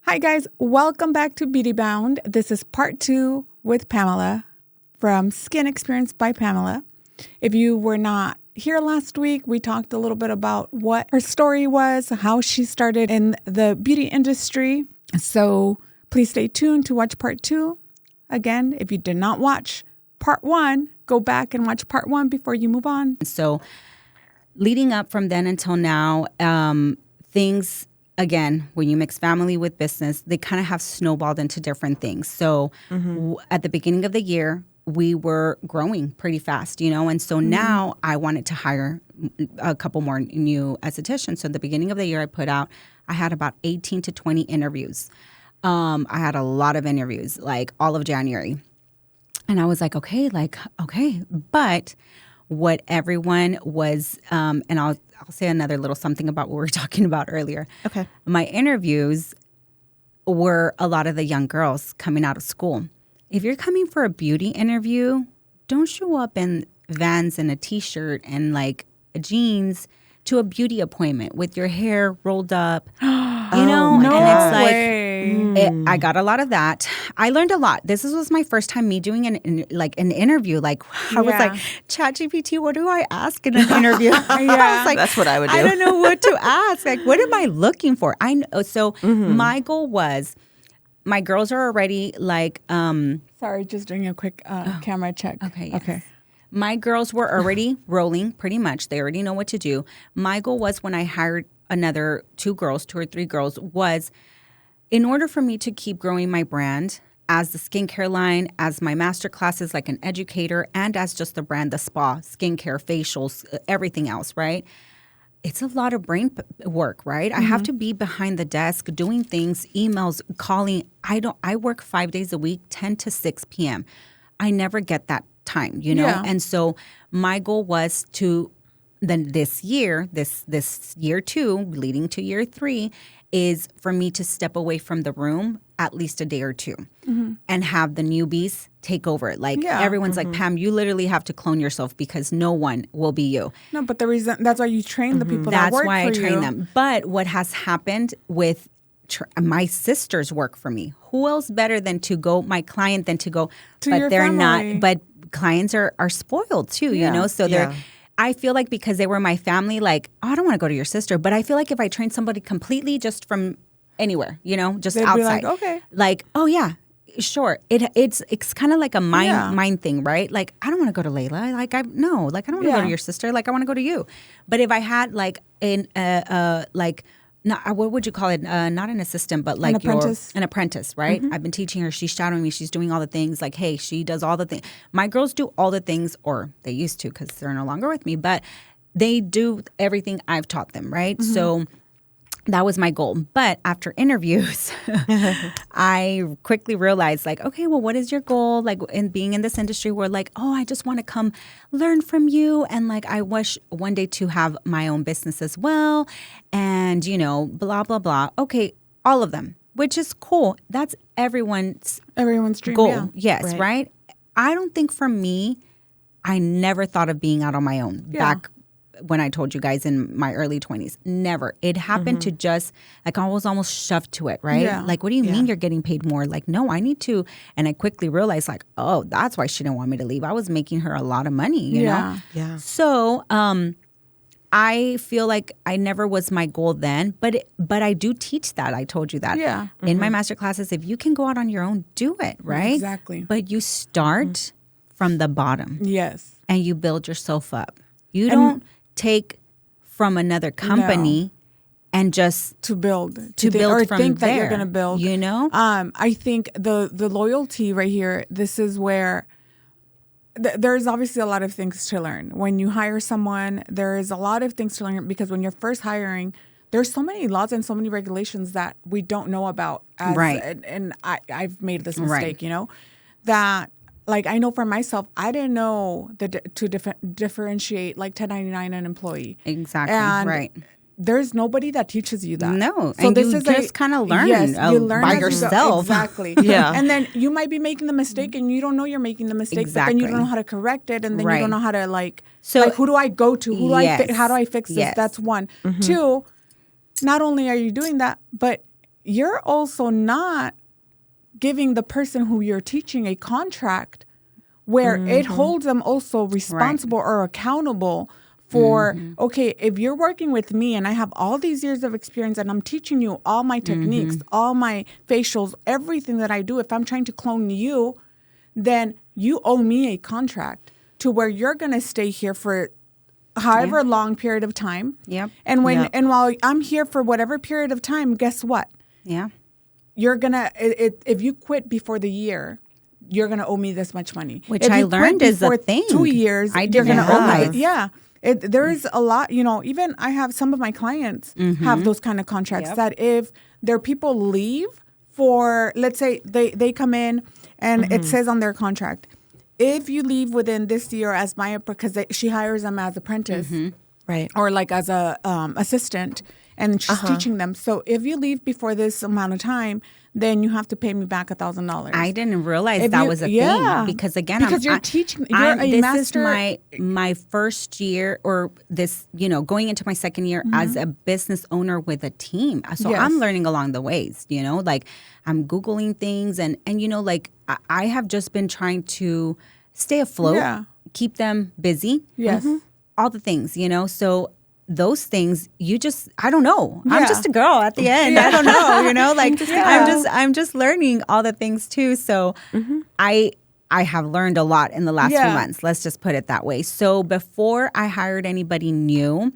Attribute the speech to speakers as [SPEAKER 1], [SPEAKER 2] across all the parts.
[SPEAKER 1] Hi, guys. Welcome back to Beauty Bound. This is part 2 with Pamela from Skin Experience by Pamela. If you were not here last week, we talked a little bit about what her story was, how she started in the beauty industry. So please stay tuned to watch part 2. Again, if you did not watch part 1, go back and watch part 1 before you move on.
[SPEAKER 2] So leading up from then until now, things... Again, when you mix family with business, they kind of have snowballed into different things. So at the beginning of the year, we were growing pretty fast, And so now I wanted to hire a couple more new estheticians. So at the beginning of the year, I had about 18 to 20 interviews. I had a lot of interviews, like all of January. And I was like, okay. But what everyone was, and I'll say another little something about what we were talking about earlier.
[SPEAKER 3] Okay.
[SPEAKER 2] My interviews were a lot of the young girls coming out of school. If you're coming for a beauty interview, don't show up in Vans and a T-shirt and like jeans to a beauty appointment with your hair rolled up,
[SPEAKER 1] No
[SPEAKER 2] and it's like,
[SPEAKER 1] way.
[SPEAKER 2] I got a lot of that. I learned a lot. This was my first time me doing an interview. Like I was like, ChatGPT, what do I ask in an interview? I was like,
[SPEAKER 3] That's what I would do.
[SPEAKER 2] I don't know what to ask. Like, what am I looking for? I know. So my goal was, my girls are already like.
[SPEAKER 1] Sorry, just doing a quick camera check.
[SPEAKER 2] Okay. Yes.
[SPEAKER 1] Okay.
[SPEAKER 2] My girls were already rolling pretty much. They already know what to do. My goal was when I hired another 2 or 3 girls was in order for me to keep growing my brand as the skincare line, as my master classes, like an educator, and as just the brand, the spa, skincare, facials, everything else, right? It's a lot of brain work, right? I have to be behind the desk doing things, emails, calling. I work 5 days a week, 10 to 6 p.m. I never get that time,
[SPEAKER 1] Yeah.
[SPEAKER 2] And so my goal was to then this year 2 leading to year 3 is for me to step away from the room at least a day or 2 and have the newbies take over. Like everyone's like, Pam, you literally have to clone yourself because no one will be you.
[SPEAKER 1] No, but the reason that's why you train the people that work for you.
[SPEAKER 2] That's why I train them. But what has happened with my sisters work for me. Who else better than to go, my client, than to go,
[SPEAKER 1] To
[SPEAKER 2] but
[SPEAKER 1] your
[SPEAKER 2] they're
[SPEAKER 1] family.
[SPEAKER 2] not, but clients are spoiled too, So they're, I feel like because they were my family, like, oh, I don't want to go to your sister. But I feel like if I train somebody completely just from anywhere, just
[SPEAKER 1] They'd
[SPEAKER 2] outside.
[SPEAKER 1] be like, okay.
[SPEAKER 2] Like, oh yeah, sure. It's kind of like a mind thing, right? Like, I don't want to go to Layla. Like, I don't want to go to your sister. Like, I want to go to you. But if I had like not, what would you call it? Not an assistant, but like
[SPEAKER 1] an
[SPEAKER 2] apprentice, right? I've been teaching her. She's shadowing me. She's doing all the things. Like, hey, she does all the things. My girls do all the things, or they used to because they're no longer with me, but they do everything I've taught them, right? So that was my goal. But after interviews, I quickly realized, like, okay, well, what is your goal? Like, in being in this industry, we're like, oh, I just want to come learn from you. And like, I wish one day to have my own business as well. And, blah, blah, blah. Okay, all of them, which is cool. That's everyone's
[SPEAKER 1] Everyone's dream.
[SPEAKER 2] goal.
[SPEAKER 1] Yeah.
[SPEAKER 2] Yes, right? I don't think for me, I never thought of being out on my own back when I told you guys in my early 20s. Never. It happened to just, like, I was almost shoved to it, right?
[SPEAKER 1] Yeah.
[SPEAKER 2] Like, what do you mean you're getting paid more? Like, no, I need to. And I quickly realized, like, oh, that's why she didn't want me to leave. I was making her a lot of money, you know?
[SPEAKER 3] Yeah.
[SPEAKER 2] So I feel like I never was my goal then, but I do teach that. I told you that.
[SPEAKER 1] Yeah.
[SPEAKER 2] In my master classes, if you can go out on your own, do it, right?
[SPEAKER 1] Exactly.
[SPEAKER 2] But you start from the bottom.
[SPEAKER 1] Yes.
[SPEAKER 2] And you build yourself up. You don't take from another company and just
[SPEAKER 1] to build
[SPEAKER 2] build
[SPEAKER 1] or
[SPEAKER 2] from
[SPEAKER 1] think that you're
[SPEAKER 2] there,
[SPEAKER 1] going to build. I think the loyalty right here. This is where there's obviously a lot of things to learn. When you hire someone, there is a lot of things to learn because when you're first hiring, there's so many laws and so many regulations that we don't know about.
[SPEAKER 2] Right.
[SPEAKER 1] And I've made this mistake. That. Like, I know for myself, I didn't know to differentiate like 1099 and employee.
[SPEAKER 2] Exactly.
[SPEAKER 1] And
[SPEAKER 2] right.
[SPEAKER 1] There's nobody that teaches you that.
[SPEAKER 2] No.
[SPEAKER 1] So
[SPEAKER 2] and
[SPEAKER 1] this
[SPEAKER 2] you
[SPEAKER 1] is
[SPEAKER 2] just kind of learn,
[SPEAKER 1] you learn
[SPEAKER 2] by
[SPEAKER 1] as you go.
[SPEAKER 2] yourself.
[SPEAKER 1] Exactly.
[SPEAKER 3] Yeah.
[SPEAKER 1] And then you might be making the mistake and you don't know you're making the mistake, but then you don't know how to correct it. And then you don't know how to who do I go to? How do I fix this?
[SPEAKER 2] Yes.
[SPEAKER 1] That's one. 2, not only are you doing that, but you're also not giving the person who you're teaching a contract where it holds them also responsible or accountable for, okay, if you're working with me and I have all these years of experience and I'm teaching you all my techniques, all my facials, everything that I do, if I'm trying to clone you, then you owe me a contract to where you're going to stay here for however long period of time.
[SPEAKER 2] Yep.
[SPEAKER 1] And and while I'm here for whatever period of time, guess what?
[SPEAKER 2] Yeah.
[SPEAKER 1] You're going to, if you quit before the year, you're going to owe me this much money.
[SPEAKER 2] Which
[SPEAKER 1] if
[SPEAKER 2] I
[SPEAKER 1] you quit
[SPEAKER 2] learned is a
[SPEAKER 1] before
[SPEAKER 2] thing.
[SPEAKER 1] 2 years,
[SPEAKER 2] I
[SPEAKER 1] you're going
[SPEAKER 2] didn't
[SPEAKER 1] to owe me.
[SPEAKER 2] realize.
[SPEAKER 1] Yeah. There is a lot, even I have some of my clients have those kind of contracts that if their people leave for, let's say they come in and it says on their contract, if you leave within this year as because she hires them as apprentice,
[SPEAKER 3] right,
[SPEAKER 1] or like as a assistant, and she's teaching them. So if you leave before this amount of time, then you have to pay me back $1,000.
[SPEAKER 2] I didn't realize that was a thing because again,
[SPEAKER 1] you're teaching. You're a master.
[SPEAKER 2] This is my first year, or this, going into my second year as a business owner with a team. So I'm learning along the ways. Like I'm Googling things, and like I have just been trying to stay afloat, keep them busy.
[SPEAKER 1] Yes,
[SPEAKER 2] all the things. So. Those things I don't know. Yeah. I'm just a girl at the end. I don't know, like I'm just learning all the things too. So I have learned a lot in the last few months. Let's just put it that way. So before I hired anybody new,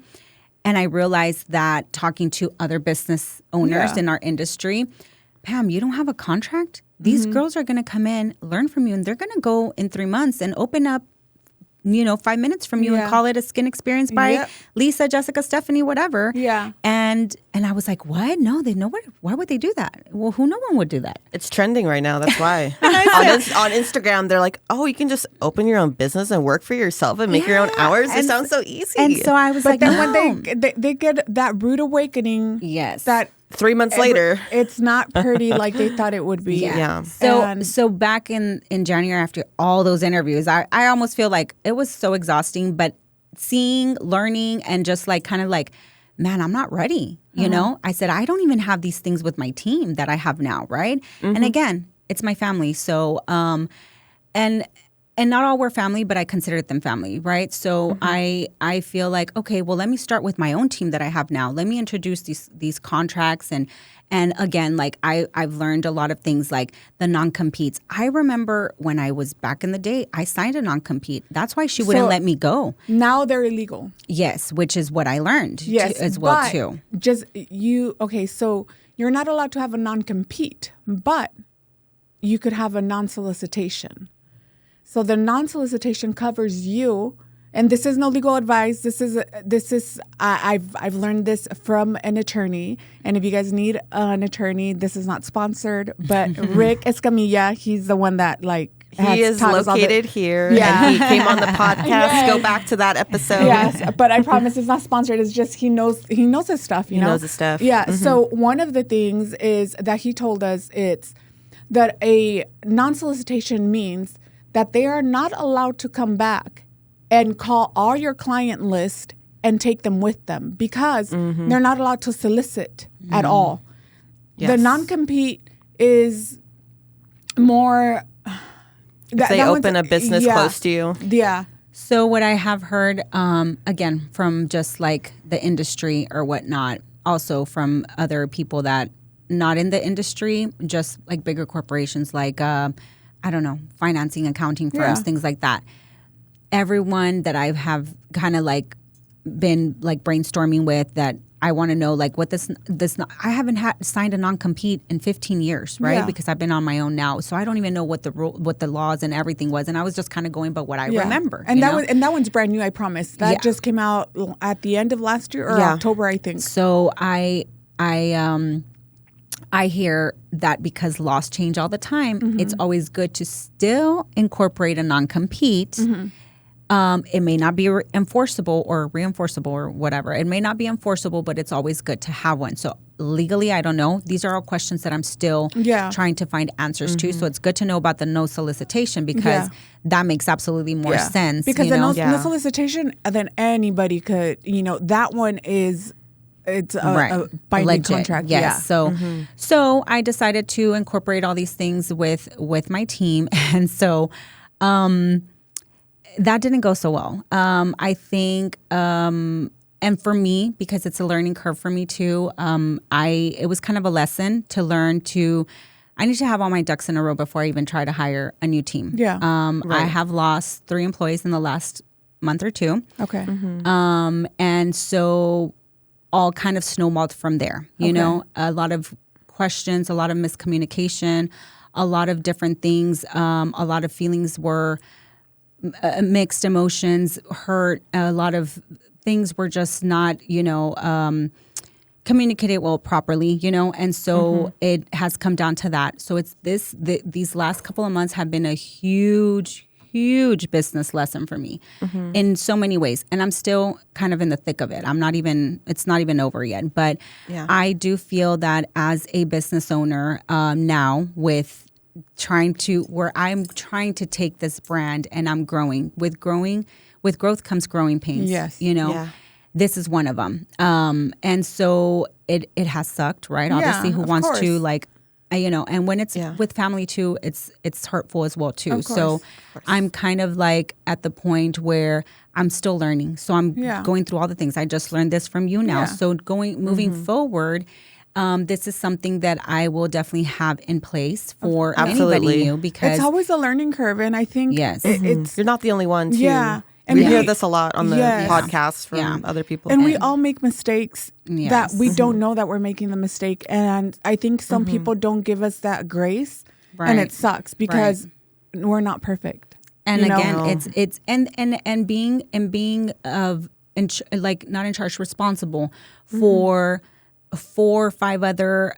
[SPEAKER 2] and I realized that talking to other business owners in our industry, Pam, you don't have a contract? These girls are going to come in, learn from you, and they're going to go in 3 months and open up 5 minutes from you and call it a skin experience by Lisa, Jessica, Stephanie, whatever.
[SPEAKER 1] Yeah.
[SPEAKER 2] And I was like, what? No, they know what. Why would they do that? Well, no one would do that.
[SPEAKER 3] It's trending right now. That's why. on Instagram, they're like, oh, you can just open your own business and work for yourself and make your own hours. It sounds so easy.
[SPEAKER 2] And so I was
[SPEAKER 1] but then
[SPEAKER 2] no.
[SPEAKER 1] when they get that rude awakening, that
[SPEAKER 3] 3 months later,
[SPEAKER 1] it's not pretty like they thought it would be.
[SPEAKER 3] Yeah.
[SPEAKER 2] So back in January, after all those interviews, I almost feel like it was so exhausting, but seeing, learning, and just like kind of like, man, I'm not ready. I said, I don't even have these things with my team that I have now. Right. And again, it's my family. So, and not all were family, but I considered them family, right? So I feel like, okay, well, let me start with my own team that I have now. Let me introduce these contracts. And again, like I've learned a lot of things like the non-competes. I remember when I was back in the day, I signed a non-compete. That's why she wouldn't let me go.
[SPEAKER 1] Now they're illegal.
[SPEAKER 2] Yes, which is what I learned as well, too.
[SPEAKER 1] So you're not allowed to have a non-compete, but you could have a non-solicitation. So the non-solicitation covers you, and this is no legal advice. I've learned this from an attorney, and if you guys need an attorney, this is not sponsored. But Rick Escamilla, he's the one that
[SPEAKER 3] he is located here. Yeah, and he came on the podcast. Yes. Go back to that episode.
[SPEAKER 1] Yes, but I promise it's not sponsored. It's just he knows his stuff. He
[SPEAKER 3] knows his stuff.
[SPEAKER 1] Yeah. So one of the things is that he told us it's that a non-solicitation means that they are not allowed to come back and call all your client list and take them with them because they're not allowed to solicit at all. Yes. The non-compete is more...
[SPEAKER 3] If they open a business close to you.
[SPEAKER 1] Yeah.
[SPEAKER 2] So what I have heard, again, from just like the industry or whatnot, also from other people that not in the industry, just like bigger corporations like... I don't know, financing, accounting firms, things like that. Everyone that I have kind of like been like brainstorming with that I want to know like what this I haven't signed a non-compete in 15 years, right? Yeah. Because I've been on my own now. So I don't even know what the laws and everything was. And I was just kind of going by what I remember.
[SPEAKER 1] And that one's brand new, I promise. That just came out at the end of last year or October, I think.
[SPEAKER 2] So I hear that because laws change all the time, it's always good to still incorporate a non-compete. It may not be enforceable or reinforceable or whatever. It may not be enforceable, but it's always good to have one. So legally, I don't know. These are all questions that I'm still trying to find answers to. So it's good to know about the no solicitation because that makes absolutely more sense.
[SPEAKER 1] Because the no solicitation, then anybody could, that one is... it's
[SPEAKER 2] Right.
[SPEAKER 1] a binding
[SPEAKER 2] Legit.
[SPEAKER 1] contract.
[SPEAKER 2] Yes.
[SPEAKER 1] Yeah.
[SPEAKER 2] So I decided to incorporate all these things with my team, and so that didn't go so well. I think, and for me, because it's a learning curve for me too, it was kind of a lesson to learn to. I need to have all my ducks in a row before I even try to hire a new team.
[SPEAKER 1] Yeah.
[SPEAKER 2] I have lost 3 employees in the last month or 2.
[SPEAKER 1] Okay.
[SPEAKER 2] And so all kind of snowballed from there. You know, a lot of questions, a lot of miscommunication, a lot of different things. A lot of feelings were mixed emotions, hurt. A lot of things were just not, communicate it well properly, and so it has come down to that. So it's these last couple of months have been a huge business lesson for me in so many ways, and I'm still kind of in the thick of it. It's not even over yet, but I do feel that as a business owner now, with I'm trying to take this brand, and I'm growing. With growth comes growing pains.
[SPEAKER 1] Yes.
[SPEAKER 3] Yeah.
[SPEAKER 2] This is one of them. And so it has sucked, right? Obviously, who
[SPEAKER 1] of
[SPEAKER 2] wants
[SPEAKER 1] course.
[SPEAKER 2] to and when it's with family too, it's hurtful as well too.
[SPEAKER 1] Of course.
[SPEAKER 2] So I'm kind of like at the point where I'm still learning. So I'm going through all the things. I just learned this from you now.
[SPEAKER 1] Yeah.
[SPEAKER 2] So moving forward, this is something that I will definitely have in place for
[SPEAKER 3] Absolutely.
[SPEAKER 2] anybody new, because
[SPEAKER 1] It's always a learning curve, and I think it's
[SPEAKER 3] You're not the only one, too.
[SPEAKER 1] Yeah.
[SPEAKER 3] And we
[SPEAKER 1] we-
[SPEAKER 3] hear this a lot on the
[SPEAKER 1] Yes.
[SPEAKER 3] podcast from other people.
[SPEAKER 1] and we all make mistakes that
[SPEAKER 2] Yes.
[SPEAKER 1] we don't know that we're making the mistake, and I think some people don't give us that grace, and it
[SPEAKER 2] Right.
[SPEAKER 1] sucks because we're not perfect.
[SPEAKER 2] And
[SPEAKER 1] you know?
[SPEAKER 2] again, it's and being not in charge, responsible for 4 or 5 other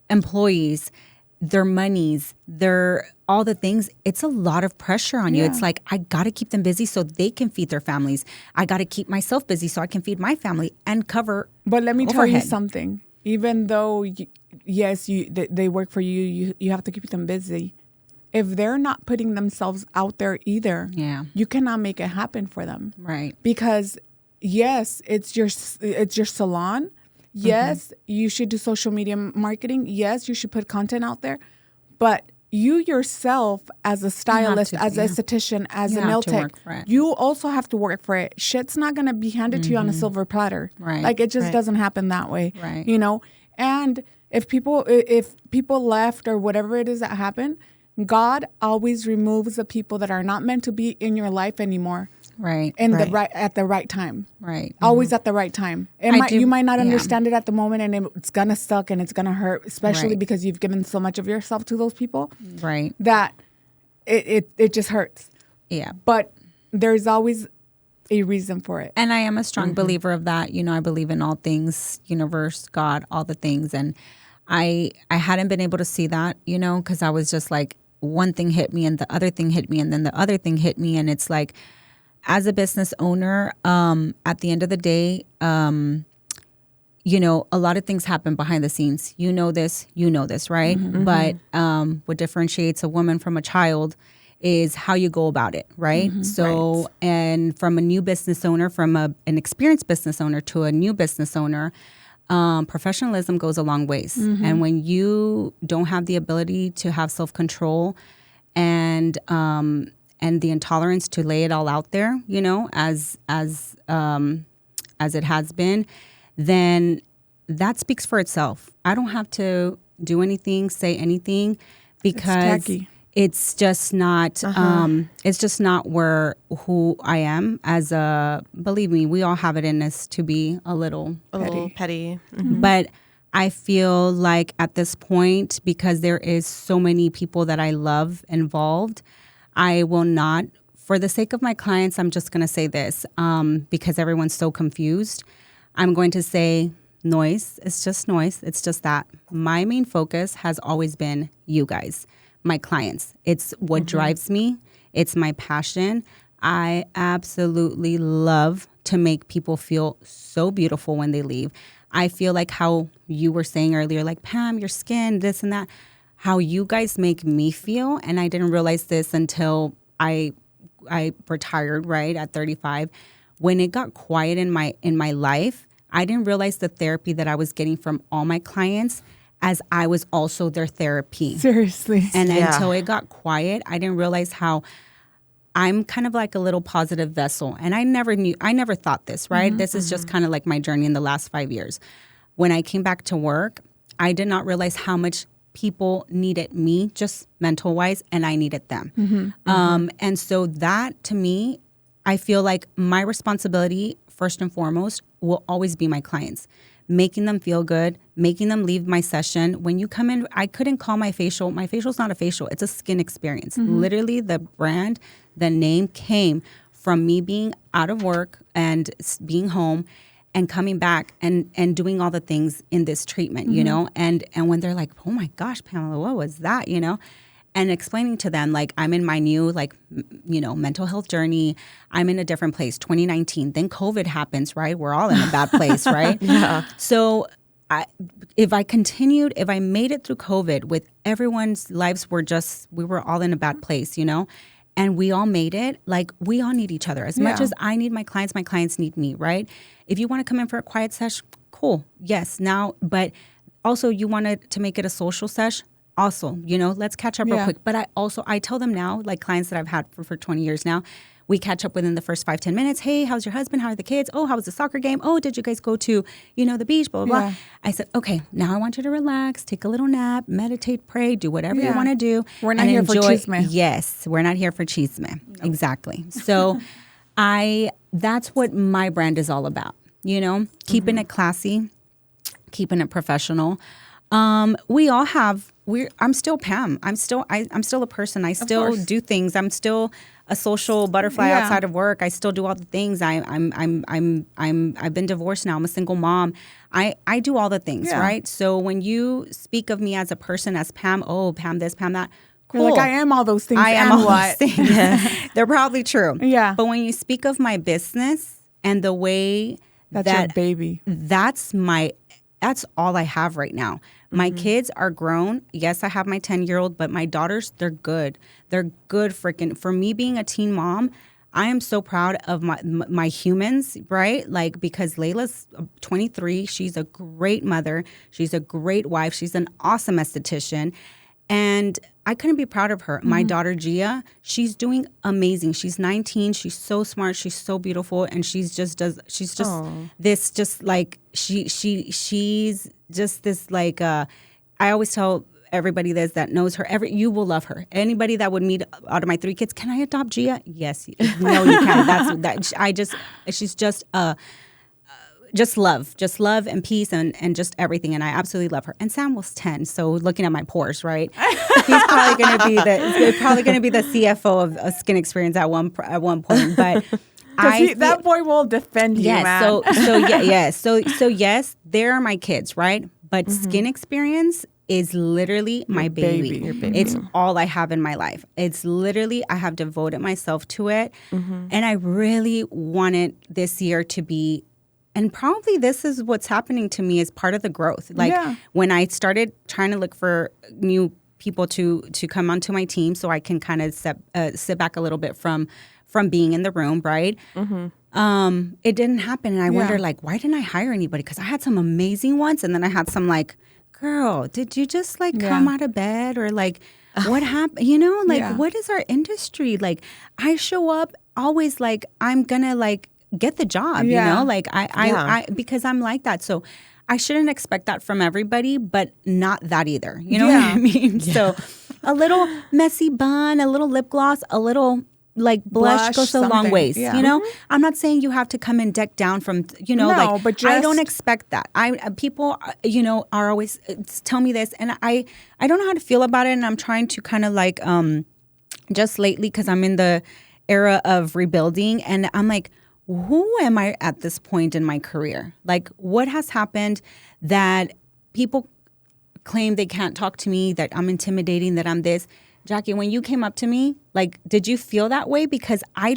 [SPEAKER 2] employees, their monies, their all the things. It's a lot of pressure on you. It's like, I got to keep them busy so they can feed their families. I got to keep myself busy so I can feed my family and cover.
[SPEAKER 1] But let me tell you
[SPEAKER 2] overhead.
[SPEAKER 1] something. Even though, they work for you, you have to keep them busy. If they're not putting themselves out there either, you cannot make it happen for them.
[SPEAKER 2] Right.
[SPEAKER 1] Because yes, it's your salon. Yes, you should do social media marketing. Yes, you should put content out there. But you yourself, as a stylist, as an esthetician, as a nail tech, you also have to work for it. Shit's not going to be handed to you on a silver platter.
[SPEAKER 2] Right.
[SPEAKER 1] Like, it just doesn't happen that way.
[SPEAKER 2] Right.
[SPEAKER 1] And if people left or whatever it is that happened, God always removes the people that are not meant to be in your life anymore.
[SPEAKER 2] Right.
[SPEAKER 1] At the right time.
[SPEAKER 2] Right.
[SPEAKER 1] Always at the right time. You might not understand it at the moment, and it's gonna suck and it's gonna hurt, especially because you've given so much of yourself to those people.
[SPEAKER 2] Right.
[SPEAKER 1] That it just hurts.
[SPEAKER 2] Yeah.
[SPEAKER 1] But there's always a reason for it.
[SPEAKER 2] And I am a strong believer of that. I believe in all things, universe, God, all the things. And I hadn't been able to see that, because I was just like, one thing hit me and the other thing hit me and then the other thing hit me. And it's like, as a business owner, at the end of the day, a lot of things happen behind the scenes. You know this, right? But what differentiates a woman from a child is how you go about it, right? So, and from a new business owner, from an experienced business owner to a new business owner, professionalism goes a long ways. And when you don't have the ability to have self-control and the intolerance to lay it all out there, as it has been, then that speaks for itself. I don't have to do anything, say anything, because it's just not. It's just not who I am. Believe me, we all have it in us to be a little
[SPEAKER 3] petty.
[SPEAKER 2] But I feel like at this point, because there is so many people that I love involved, I will not, for the sake of my clients, I'm just going to say this, because everyone's so confused. I'm going to say noise. It's just noise. It's just that. My main focus has always been you guys, my clients. It's what drives me. It's my passion. I absolutely love to make people feel so beautiful when they leave. I feel like how you were saying earlier, like, Pam, your skin, this and that. How you guys make me feel, and I didn't realize this until I retired, right, at 35. When it got quiet in my life, I didn't realize the therapy that I was getting from all my clients as I was also their therapy.
[SPEAKER 1] Seriously.
[SPEAKER 2] And until it got quiet, I didn't realize how I'm kind of like a little positive vessel. And I never thought this, right? This is just kind of like my journey in the last 5 years. When I came back to work, I did not realize how much people needed me, just mental wise, and I needed them. And so that, to me, I feel like my responsibility, first and foremost, will always be my clients. Making them feel good, making them leave my session. When you come in, I couldn't call my facial's not a facial, it's a skin experience. Literally, the brand, the name came from me being out of work and being home and coming back and doing all the things in this treatment, you know? And when they're like, oh my gosh, Pamela, what was that, you know? And explaining to them, like, I'm in my new, like, you know, mental health journey. I'm in a different place, 2019. Then COVID happens, right? We're all in a bad place, right? So if I made it through COVID with everyone's lives we were all in a bad place, you know? And we all made it. Like, we all need each other. As much as I need my clients need me, right? If you want to come in for a quiet sesh, cool. Yes, now, but also you wanted to make it a social sesh, also, you know, let's catch up real quick. But I tell them now, like clients that I've had for 20 years now, we catch up within the first 5-10 minutes. Hey, how's your husband? How are the kids? Oh, how was the soccer game? Oh, did you guys go to, you know, the beach, blah, blah, blah. I said, okay, now I want you to relax, take a little nap, meditate, pray, do whatever you want to do.
[SPEAKER 1] We're not here for chisme.
[SPEAKER 2] Yes, we're not here for chisme. No. Exactly. So that's what my brand is all about, you know, keeping it classy, keeping it professional. I'm still Pam. I'm still a person. I still do things. I'm still a social butterfly outside of work. I still do all the things. I've been divorced now. I'm a single mom. I do all the things, right? So when you speak of me as a person, as Pam, oh, Pam this, Pam that, cool.
[SPEAKER 1] You're like, I am all those things.
[SPEAKER 2] I am all those things. They're probably true.
[SPEAKER 1] Yeah.
[SPEAKER 2] But when you speak of my business and the way
[SPEAKER 1] that's your baby.
[SPEAKER 2] That's all I have right now. My kids are grown. Yes, I have my 10-year-old, but my daughters, they're good. They're good freaking. For me being a teen mom, I am so proud of my humans, right? Like, because Layla's 23. She's a great mother. She's a great wife. She's an awesome esthetician. And I couldn't be proud of her. My daughter, Gia, she's doing amazing. She's 19. She's so smart. She's so beautiful. And she's just this, just like, she's just this, like, I always tell everybody this that knows her, you will love her. Anybody that would meet out of my 3 kids, can I adopt Gia? Yes. No, you can. She's just love and peace and just everything. And I absolutely love her. And Sam was 10. So looking at my pores, right? He's probably going to be the CFO of a Skin Experience at one point. But
[SPEAKER 1] that boy will defend you, man.
[SPEAKER 2] So yes, there are my kids, right? But Skin Experience is literally my baby.
[SPEAKER 3] Your baby.
[SPEAKER 2] It's all I have in my life. It's literally, I have devoted myself to it. And I really wanted this year to be, and probably this is what's happening to me as part of the growth. Like when I started trying to look for new people to come onto my team so I can kind of sit back a little bit from being in the room, right? It didn't happen. And I wondered, like, why didn't I hire anybody? Because I had some amazing ones. And then I had some like, girl, did you just like come out of bed? Or like, what happened? You know, like, what is our industry? Like, I show up always like, I'm going to like get the job, you know, like I because I'm like that. So I shouldn't expect that from everybody, but not that either. You know what I mean? So a little messy bun, a little lip gloss, a little like blush goes a long ways. You know, I'm not saying you have to come in decked down from, you know, but I don't expect that. People, you know, are always tell me this, and I don't know how to feel about it, and I'm trying to kind of like just lately, because I'm in the era of rebuilding, and I'm like, who am I at this point in my career? Like, what has happened that people claim they can't talk to me, that I'm intimidating, that I'm this? Jackie, when you came up to me, Like, did you feel that way? Because I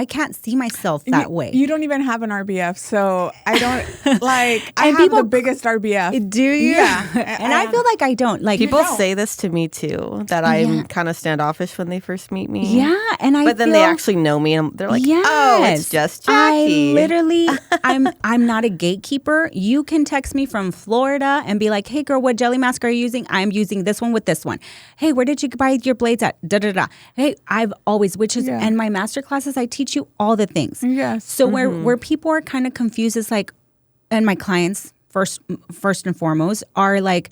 [SPEAKER 2] can't see myself that way.
[SPEAKER 1] You don't even have an RBF, so I don't like. I have the biggest RBF.
[SPEAKER 2] Do you?
[SPEAKER 1] Yeah,
[SPEAKER 2] and I feel like I don't. Like
[SPEAKER 3] people say this to me too, that I'm kind of standoffish when they first meet me.
[SPEAKER 2] Yeah, but
[SPEAKER 3] then they actually know me, and they're like, "Oh, it's just Jackie."
[SPEAKER 2] I literally, I'm not a gatekeeper. You can text me from Florida and be like, "Hey, girl, what jelly mask are you using? I'm using this one with this one. Hey, where did you buy your blades at? Da da da. Hey, I've always, which is, and my master classes, I teach you all the things.
[SPEAKER 1] Yes.
[SPEAKER 2] So where people are kind of confused is like, and my clients first and foremost are like,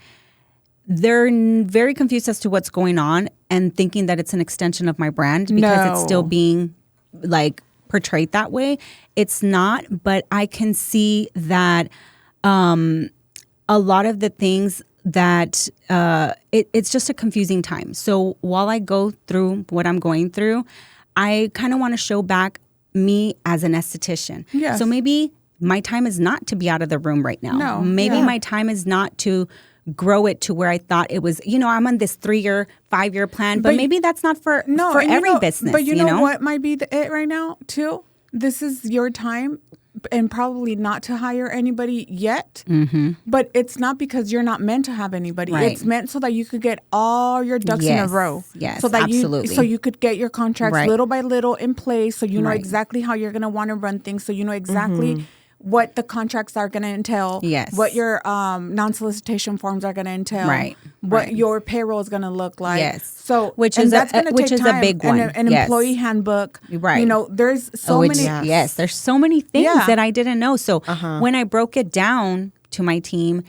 [SPEAKER 2] they're very confused as to what's going on and thinking that it's an extension of my brand because it's still being like portrayed that way. It's not, but I can see that a lot of the things that it's just a confusing time. So while I go through what I'm going through, I kind of want to show back me as an esthetician.
[SPEAKER 1] Yes.
[SPEAKER 2] So maybe my time is not to be out of the room right now.
[SPEAKER 1] No.
[SPEAKER 2] Maybe my time is not to grow it to where I thought it was, I'm on this 3-year, 5-year plan, but maybe that's not for every business.
[SPEAKER 1] But you know what might be it right now too? This is your time. And probably not to hire anybody yet, but it's not because you're not meant to have anybody.
[SPEAKER 2] Right.
[SPEAKER 1] It's meant so that you could get all your ducks in a row.
[SPEAKER 2] Yes,
[SPEAKER 1] so that
[SPEAKER 2] absolutely.
[SPEAKER 1] so you could get your contracts little by little in place, so you know
[SPEAKER 2] Right.
[SPEAKER 1] exactly how you're going to want to run things, so you know exactly what the contracts are going to entail.
[SPEAKER 2] Yes.
[SPEAKER 1] What your non-solicitation forms are going to entail.
[SPEAKER 2] Right.
[SPEAKER 1] What your payroll is going to look like.
[SPEAKER 2] Yes.
[SPEAKER 1] So
[SPEAKER 2] that's going to take time.
[SPEAKER 1] a
[SPEAKER 2] big one.
[SPEAKER 1] An employee handbook.
[SPEAKER 2] Right.
[SPEAKER 1] There's so many.
[SPEAKER 2] Yes, there's so many things that I didn't know. So when I broke it down to my team,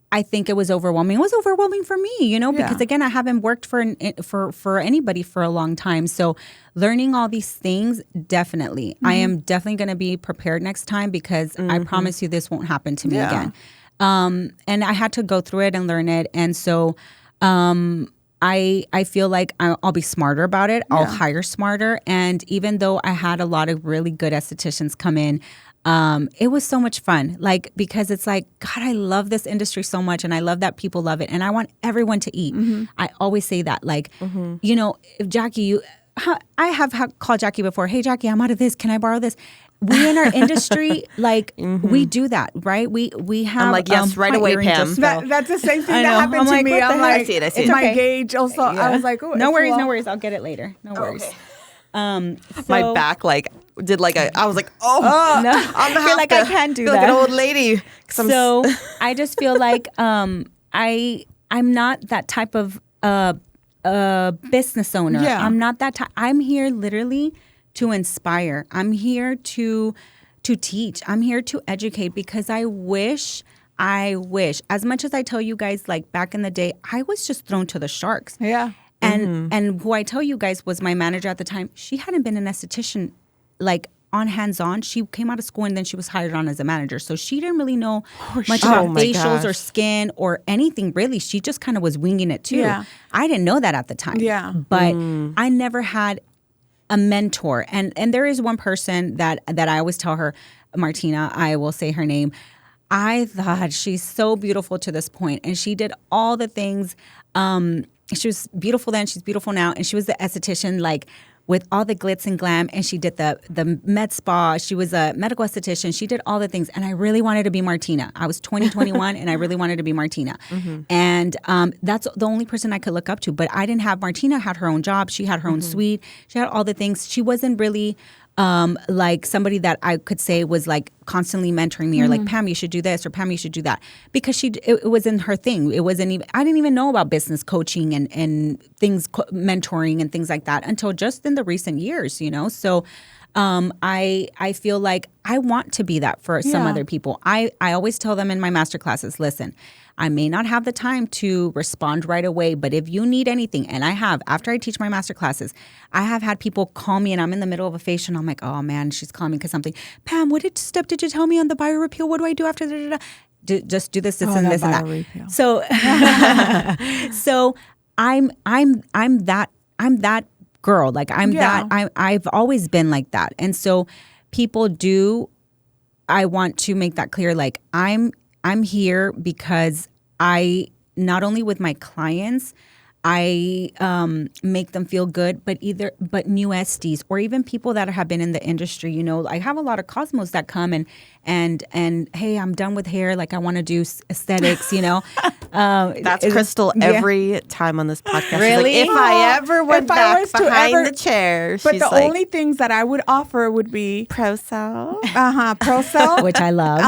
[SPEAKER 2] I think it was overwhelming. It was overwhelming for me, because again, I haven't worked for anybody for a long time. So learning all these things, definitely. I am definitely going to be prepared next time because I promise you this won't happen to me again. And I had to go through it and learn it. And so I feel like I'll be smarter about it. I'll hire smarter. And even though I had a lot of really good estheticians come in, it was so much fun, because it's like, God, I love this industry so much and I love that people love it and I want everyone to eat. I always say that, if Jackie, I have called Jackie before, hey, Jackie, I'm out of this. Can I borrow this? We in our industry, we do that, right? We have.
[SPEAKER 3] I'm like, yes, right away, Pam.
[SPEAKER 1] That's the same thing that happened to me. I'm like, I see it.
[SPEAKER 3] My
[SPEAKER 1] gauge also. I was like, oh,
[SPEAKER 2] no worries. I'll get it later. No worries.
[SPEAKER 3] Okay. My back did I was like, no. I'm
[SPEAKER 2] feel like I can't do that.
[SPEAKER 3] Like an old lady.
[SPEAKER 2] So I just feel like I'm not that type of business owner.
[SPEAKER 1] Yeah.
[SPEAKER 2] I'm not that type. I'm here literally to inspire. I'm here to teach. I'm here to educate because I wish, as much as I tell you guys, back in the day, I was just thrown to the sharks.
[SPEAKER 1] Yeah.
[SPEAKER 2] And who I tell you guys was my manager at the time. She hadn't been an esthetician on hands-on. She came out of school and then she was hired on as a manager. So she didn't really know much about facials or skin or anything really. She just kind of was winging it too.
[SPEAKER 1] Yeah.
[SPEAKER 2] I didn't know that at the time.
[SPEAKER 1] Yeah.
[SPEAKER 2] But I never had a mentor. And there is one person that I always tell her, Martina, I will say her name. I thought she's so beautiful to this point. And she did all the things. She was beautiful then, she's beautiful now. And she was the esthetician, with all the glitz and glam. And she did the med spa. She was a medical esthetician. She did all the things. And I really wanted to be Martina. I was 21 and I really wanted to be Martina. And that's the only person I could look up to. But I didn't have, Martina had her own job. She had her own suite. She had all the things. She wasn't really somebody that I could say was constantly mentoring me or Pam, you should do this or Pam, you should do that, because it wasn't her thing. It wasn't even, I didn't even know about business coaching and things, mentoring and things like that until just in the recent years, So I feel like I want to be that for some other people. I always tell them in my master classes, listen, I may not have the time to respond right away, but if you need anything, and I have, after I teach my master classes, I have had people call me and I'm in the middle of a facial and I'm like, oh man, she's calling me because something. Pam, what step did you tell me on the bio repeal? What do I do after just do this, and this and that.
[SPEAKER 1] Repeal.
[SPEAKER 2] So, so I'm that girl. I've always been like that. And so I want to make that clear. I'm here because I, not only with my clients, I make them feel good, but new esties or even people that have been in the industry, you know, I have a lot of Cosmos that come and hey, I'm done with hair. Like I want to do aesthetics, you know.
[SPEAKER 3] That's Crystal every time on this podcast.
[SPEAKER 2] Really?
[SPEAKER 3] She's like, if I ever went back behind the chair,
[SPEAKER 1] but
[SPEAKER 3] she's
[SPEAKER 1] the
[SPEAKER 3] like,
[SPEAKER 1] only things that I would offer would be
[SPEAKER 3] Pro-Cell.
[SPEAKER 1] Pro-Cell,
[SPEAKER 2] which I love.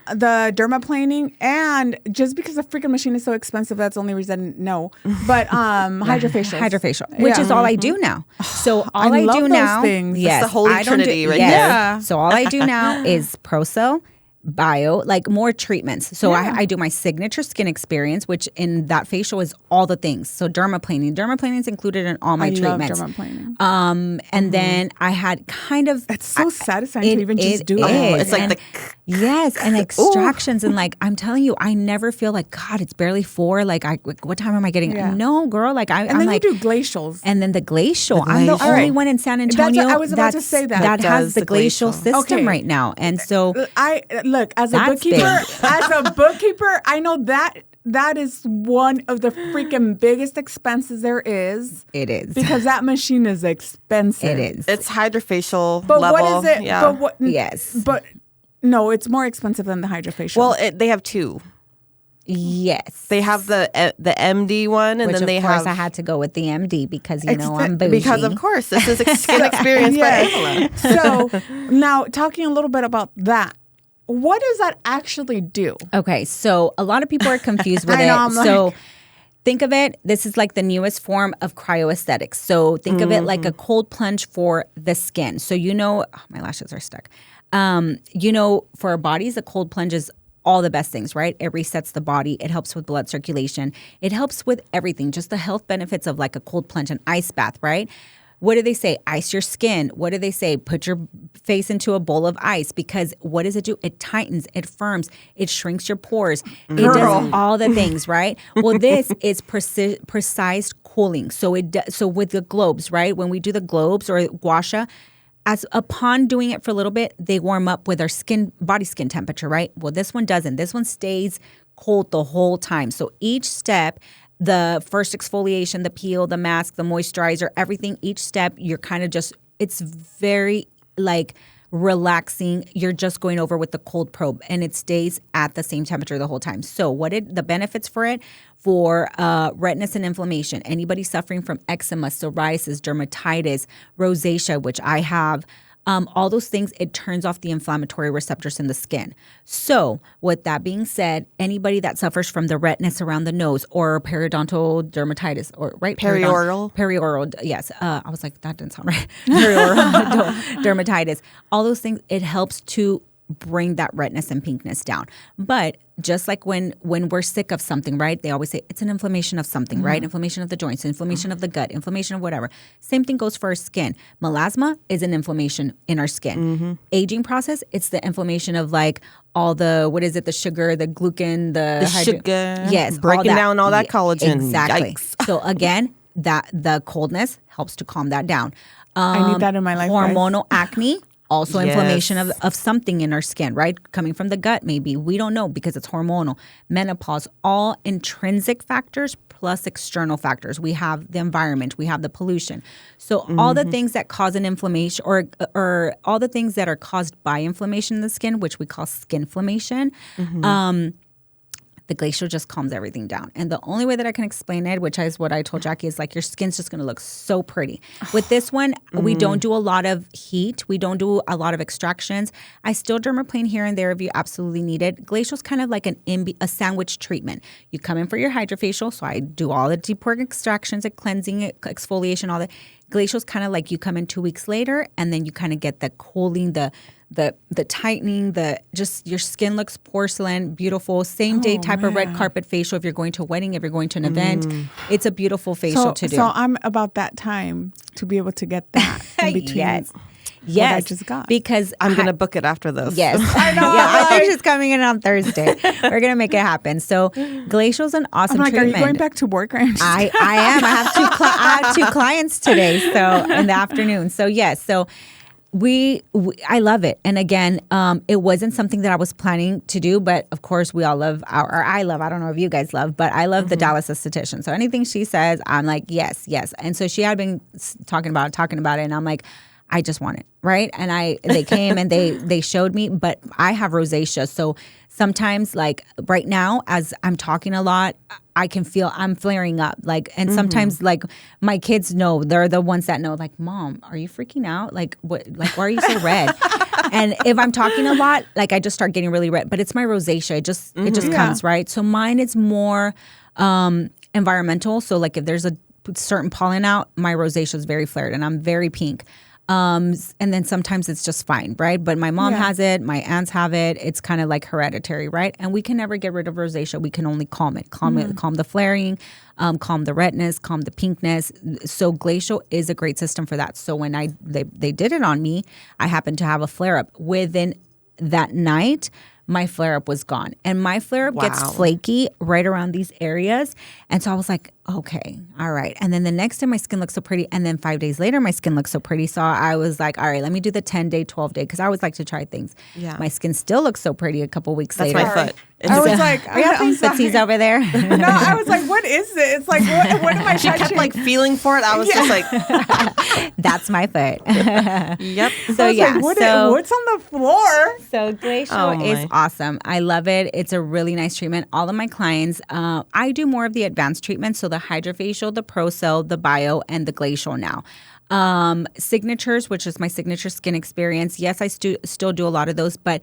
[SPEAKER 1] The dermaplaning, and just because the freaking machine is so expensive, that's the only reason. No, but hydrofacial,
[SPEAKER 2] which is all I do now. So all I
[SPEAKER 1] love
[SPEAKER 2] do
[SPEAKER 1] those
[SPEAKER 2] now,
[SPEAKER 1] things.
[SPEAKER 2] yes,
[SPEAKER 3] It's the holy trinity right there.
[SPEAKER 1] Yeah.
[SPEAKER 2] So all I do now is Pro-Cell, bio, like more treatments. So I do my signature skin experience, which in that facial is all the things. So dermaplaning is included in all my treatments.
[SPEAKER 1] Love dermaplaning.
[SPEAKER 2] And then I had kind of
[SPEAKER 1] it's so satisfying to even just do it.
[SPEAKER 3] It's like
[SPEAKER 2] and extractions and like I'm telling you, I never feel like God, it's barely 4. Like what time am I getting?
[SPEAKER 1] Yeah.
[SPEAKER 2] No, girl. Like I'm
[SPEAKER 1] then
[SPEAKER 2] like
[SPEAKER 1] you do glacials.
[SPEAKER 2] and then the glacial. I'm the only one in San Antonio.
[SPEAKER 1] I was about to say that
[SPEAKER 2] has the glacial
[SPEAKER 3] glacial
[SPEAKER 2] system right now, and so
[SPEAKER 1] I look as a
[SPEAKER 2] That's
[SPEAKER 1] bookkeeper. I know that is one of the freaking biggest expenses there is.
[SPEAKER 2] it is
[SPEAKER 1] Because that machine is expensive.
[SPEAKER 2] it is.
[SPEAKER 3] It's hydrofacial
[SPEAKER 1] But
[SPEAKER 3] level.
[SPEAKER 1] what is it?
[SPEAKER 3] Yeah.
[SPEAKER 1] But
[SPEAKER 2] Yes.
[SPEAKER 1] But no, it's more expensive than the hydrofacial.
[SPEAKER 3] Well, they have 2.
[SPEAKER 2] Yes.
[SPEAKER 3] They have the MD one, and
[SPEAKER 2] Which
[SPEAKER 3] then they
[SPEAKER 2] of course
[SPEAKER 3] have.
[SPEAKER 2] I had to go with the MD because you know I'm bougie.
[SPEAKER 3] Because of course, this is skin experience by Pamela.
[SPEAKER 1] So now talking a little bit about that, what does that actually do?
[SPEAKER 2] Okay, so a lot of people are confused with
[SPEAKER 1] I know, I'm
[SPEAKER 2] it. So think of it, this is like the newest form of cryoaesthetics. So think of it like a cold plunge for the skin. So you know, my lashes are stuck. You know, for our bodies, a cold plunge is all the best things, right? It resets the body. It helps with blood circulation. It helps with everything, just the health benefits of like a cold plunge, an ice bath, right? What do they say? Ice your skin. What do they say? Put your face into a bowl of ice, because what does it do? It tightens, it firms, it shrinks your pores. It does all the things, right? Well, this is precise cooling. So so with the globes, right? When we do the globes or gua sha, as upon doing it for a little bit, they warm up with our body skin temperature, right? Well, this one doesn't. This one stays cold the whole time. So each step, the first exfoliation, the peel, the mask, the moisturizer, everything, each step, you're kind of just, it's very like relaxing. You're just going over with the cold probe and it stays at the same temperature the whole time. So the benefits for it? For redness and inflammation, anybody suffering from eczema, psoriasis, dermatitis, rosacea, which I have, all those things, it turns off the inflammatory receptors in the skin. So with that being said, anybody that suffers from the redness around the nose or periodontal dermatitis, or right? Perioral, yes. I was like, that didn't sound right. Perioral dermatitis, all those things, it helps to bring that redness and pinkness down. But just like when we're sick of something, right? They always say it's an inflammation of something, right? Inflammation of the joints, inflammation of the gut, inflammation of whatever. Same thing goes for our skin. Melasma is an inflammation in our skin. Aging process, it's the inflammation of like all the, what is it? The sugar, the glucan, the
[SPEAKER 3] sugar.
[SPEAKER 2] Yes.
[SPEAKER 3] Breaking down all that collagen.
[SPEAKER 2] Exactly.
[SPEAKER 3] Yikes.
[SPEAKER 2] So again, that the coldness helps to calm that down.
[SPEAKER 1] I need that in my life.
[SPEAKER 2] Hormonal acne. Also
[SPEAKER 3] Yes.
[SPEAKER 2] inflammation of something in our skin, right? Coming from the gut, maybe. We don't know because it's hormonal. Menopause, all intrinsic factors plus external factors. We have the environment, we have the pollution. So all the things that cause an inflammation or all the things that are caused by inflammation in the skin, which we call skinflammation, the glacial just calms everything down. And the only way that I can explain it, which is what I told Jackie, is like your skin's just going to look so pretty. With this one, we don't do a lot of heat. We don't do a lot of extractions. I still dermaplane here and there if you absolutely need it. Glacial's kind of like a sandwich treatment. You come in for your hydrofacial, so I do all the deep work extractions, cleansing, exfoliation, all that. Glacial's kind of like you come in 2 weeks later, and then you kind of get the cooling, the tightening, just your skin looks porcelain, beautiful, same day type of red carpet facial. If you're going to a wedding, if you're going to an event, it's a beautiful facial to do.
[SPEAKER 1] So I'm about that time to be able to get that in between.
[SPEAKER 2] Yes.
[SPEAKER 1] What I just got.
[SPEAKER 2] Because
[SPEAKER 3] I'm going to book it after this.
[SPEAKER 2] Yes. I know. Yeah, I think she's coming in on Thursday. We're going to make it happen. So glacial's an awesome treatment.
[SPEAKER 1] Are you going back to work? I
[SPEAKER 2] am. I have two clients today, so in the afternoon. So yes. So I love it. And again, it wasn't something that I was planning to do, but of course we all love I don't know if you guys love, but I love the Dallas esthetician. So anything she says, I'm like, yes. And so she had been talking about it. And I'm like, I just want it. Right. And they came and they showed me, but I have rosacea. So sometimes like right now, as I'm talking a lot, I can feel I'm flaring up. Like, and sometimes like my kids know, they're the ones that know, like, Mom, are you freaking out? Like, what, like, why are you so red? And if I'm talking a lot, like I just start getting really red, but it's my rosacea. It just comes, right? So mine is more environmental. So like if there's a certain pollen out, my rosacea is very flared and I'm very pink. And then sometimes it's just fine, right? But my mom has it, my aunts have it. It's kind of like hereditary, right? And we can never get rid of rosacea. We can only calm it, calm the flaring, calm the redness, calm the pinkness. So glacial is a great system for that. So when they did it on me, I happened to have a flare up. Within that night, my flare-up was gone. And my flare-up gets flaky right around these areas. And so I was like, okay, all right. And then the next day, my skin looked so pretty. And then 5 days later, my skin looked so pretty. So I was like, all right, let me do the 10-day, 12-day, because I always like to try things. Yeah. My skin still looks so pretty a couple weeks later.
[SPEAKER 3] That's my foot.
[SPEAKER 1] I was like,
[SPEAKER 2] are you having footsies over there?
[SPEAKER 1] No, I was like, what is it? It's like, what am I touching?
[SPEAKER 3] She kept like feeling for it. I was just like,
[SPEAKER 2] that's my foot.
[SPEAKER 3] Yep.
[SPEAKER 2] So yeah.
[SPEAKER 1] Like, what's on the floor?
[SPEAKER 2] So glacial is awesome. I love it. It's a really nice treatment. All of my clients, I do more of the advanced treatments. So the hydrofacial, the ProCell, the bio, and the glacial now. Signatures, which is my signature skin experience. Yes, I still do a lot of those, but